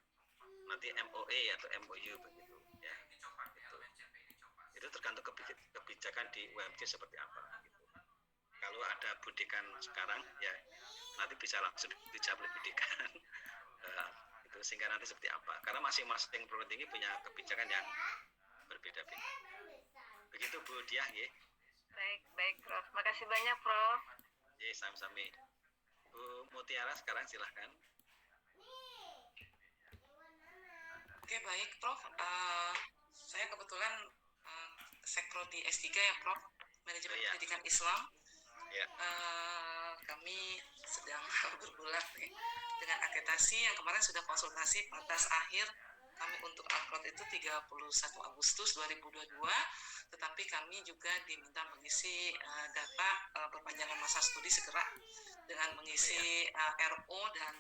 nanti MOE atau MOU begitu ya, itu tergantung kebijakan di UMC seperti apa gitu. Kalau ada Budikan sekarang ya nanti bisa langsung dijawab oleh Budikan itu, sehingga nanti seperti apa, karena masing-masing perguruan tinggi punya kebijakan yang berbeda-beda. Begitu Bu Diah ya. Baik Prof. Makasih banyak Prof. Ya, sami-sami. Bu Mutiara sekarang silahkan. Oke, baik Prof. Saya kebetulan sekro di S3 ya Prof. Manajemen Pendidikan Islam. Ya. Kami sedang bergulat dengan akreditasi yang kemarin sudah konsultasi, batas akhir kami untuk upload itu 31 Agustus 2022, tetapi kami juga diminta mengisi data perpanjangan masa studi segera dengan mengisi RO dan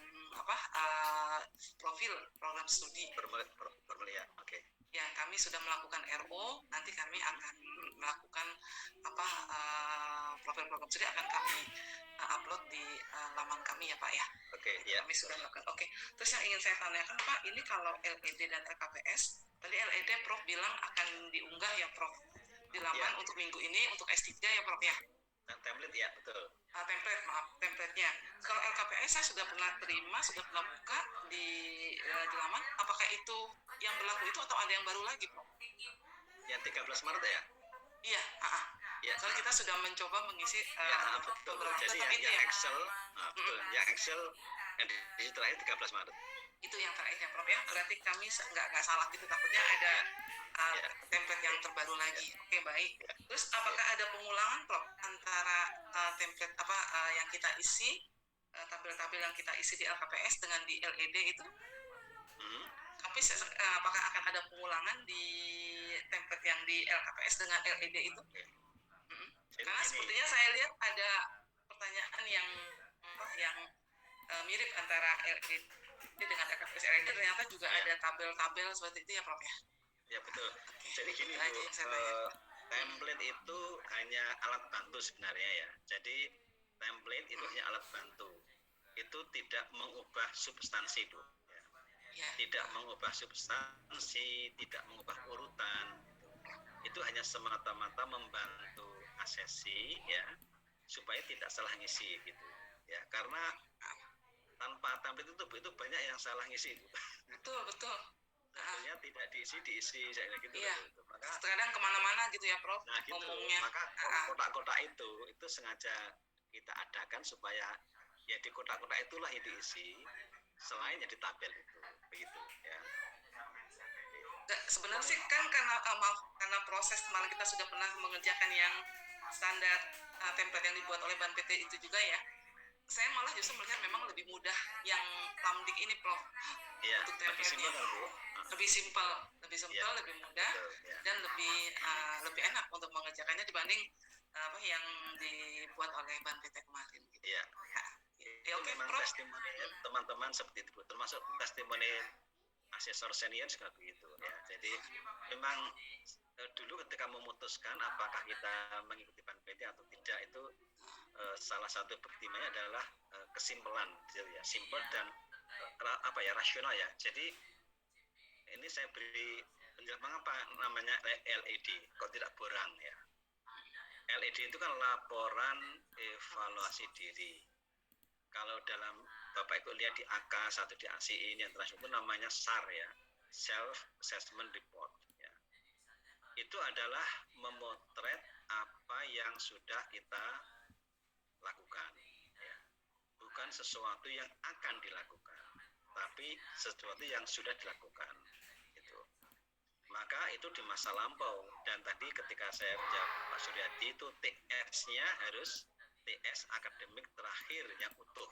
profil program studi. Permulia, oke. Ya, kami sudah melakukan RO, nanti kami akan melakukan profil program studi akan kami upload di laman kami ya Pak ya. Oke, ya. Kami sudah melakukan. Oke. Terus yang ingin saya tanyakan Pak, ini kalau LED dan LKPS, tadi LED Prof bilang akan diunggah ya Prof di laman untuk minggu ini untuk S3 ya Prof ya. Template ya, betul. Templatenya. Kalau LKPS saya sudah pernah terima, sudah pernah buka di laman. Apakah itu yang berlaku itu atau ada yang baru lagi Prof? Yang 13 Maret ya? Iya, ya. Soalnya kita sudah mencoba mengisi betul. Jadi yang Excel, betul. Yang Excel yang di terakhir 13 Maret. Itu yang terakhir ya Prof ya. Berarti kami nggak salah gitu, takutnya ada template yang terbaru lagi. Oke, baik. Terus apakah ada pengulangan Prof antara template yang kita isi, tabel-tabel yang kita isi di LKPS dengan di LED itu? Tapi apakah akan ada pengulangan di template yang di LKPS dengan LED itu? Karena sepertinya saya lihat ada pertanyaan yang mirip antara LED dengan LKPS LED, ternyata juga ada tabel-tabel seperti itu ya Prof ya? Ya betul. Jadi gini Bu, template itu hanya alat bantu sebenarnya ya. Jadi template itu hanya alat bantu. Itu tidak mengubah substansi Bu. Tidak mengubah substansi, tidak mengubah urutan. Itu hanya semata-mata membantu asesi ya, supaya tidak salah ngisi gitu ya, karena tanpa template itu banyak yang salah ngisi. Betul. Artinya tidak diisi saya gitu. Iya. Gitu. Maka kadang kemana-mana gitu ya Prof. Nah gitu. Ngomongnya. Maka kotak-kotak itu sengaja kita adakan supaya ya di kotak-kotak itulah yang diisi, selain yang di tabel itu, begitu ya. Sebenarnya sih kan karena proses kemarin kita sudah pernah mengerjakan yang standar template yang dibuat oleh Ban PT itu juga ya. Saya malah justru melihat memang lebih mudah yang Lamdik ini Prof. Iya, untuk template-nya. Lebih simpel, lebih mudah dan lebih enak untuk mengerjakannya dibanding yang dibuat oleh Ban PT kemarin. Gitu. Iya. Oke, memang Prof. testimoni teman-teman seperti itu, termasuk testimoni asesor senior juga begitu ya. Jadi memang dulu ketika memutuskan apakah kita mengikuti Ban PT atau tidak, itu salah satu pertimbangannya adalah kesimpulan gitu ya, simpel dan rasional ya. Jadi ini saya beri penjelasan mengapa namanya LED, kok tidak borang ya. LED itu kan laporan evaluasi diri. Kalau dalam Bapak Ibu lihat di AK atau di ACI ini yang terakhir itu namanya SAR ya, Self Assessment Report ya. Itu adalah memotret apa yang sudah kita lakukan ya. Bukan sesuatu yang akan dilakukan, tapi sesuatu yang sudah dilakukan gitu. Maka itu di masa lampau, dan tadi ketika saya menjawab Pak Suryadi itu TS-nya harus TS akademik terakhir yang utuh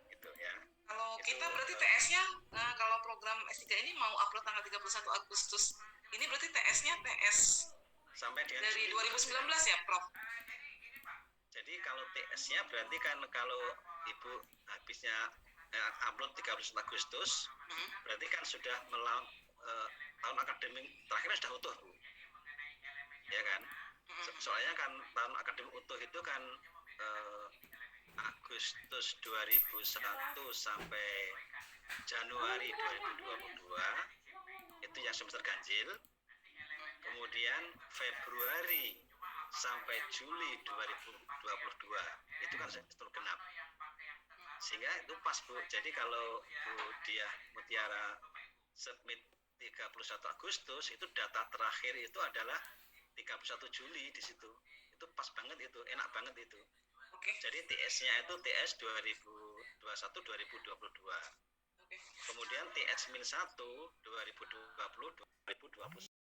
gitu ya. Kalau kita berarti TS-nya kalau program S3 ini mau upload tanggal 31 Agustus ini berarti TS-nya TS sampai dengan dari 2019 ya Prof. Jadi kalau TS-nya berarti kan kalau Ibu habisnya upload 31 Agustus berarti kan sudah tahun akademik terakhirnya sudah utuh Bu, ya kan? Soalnya kan tahun akademik utuh itu kan Agustus 2001 sampai Januari 2022 itu yang semester ganjil, kemudian Februari sampai Juli 2022 itu kan semester genap, sehingga itu pas Bu. Jadi kalau Bu Diah Mutiara submit 31 Agustus, itu data terakhir itu adalah 31 Juli di situ. Itu pas banget itu, enak banget itu. Jadi TS-nya itu TS 2021-2022. Kemudian TS-1 2020-2021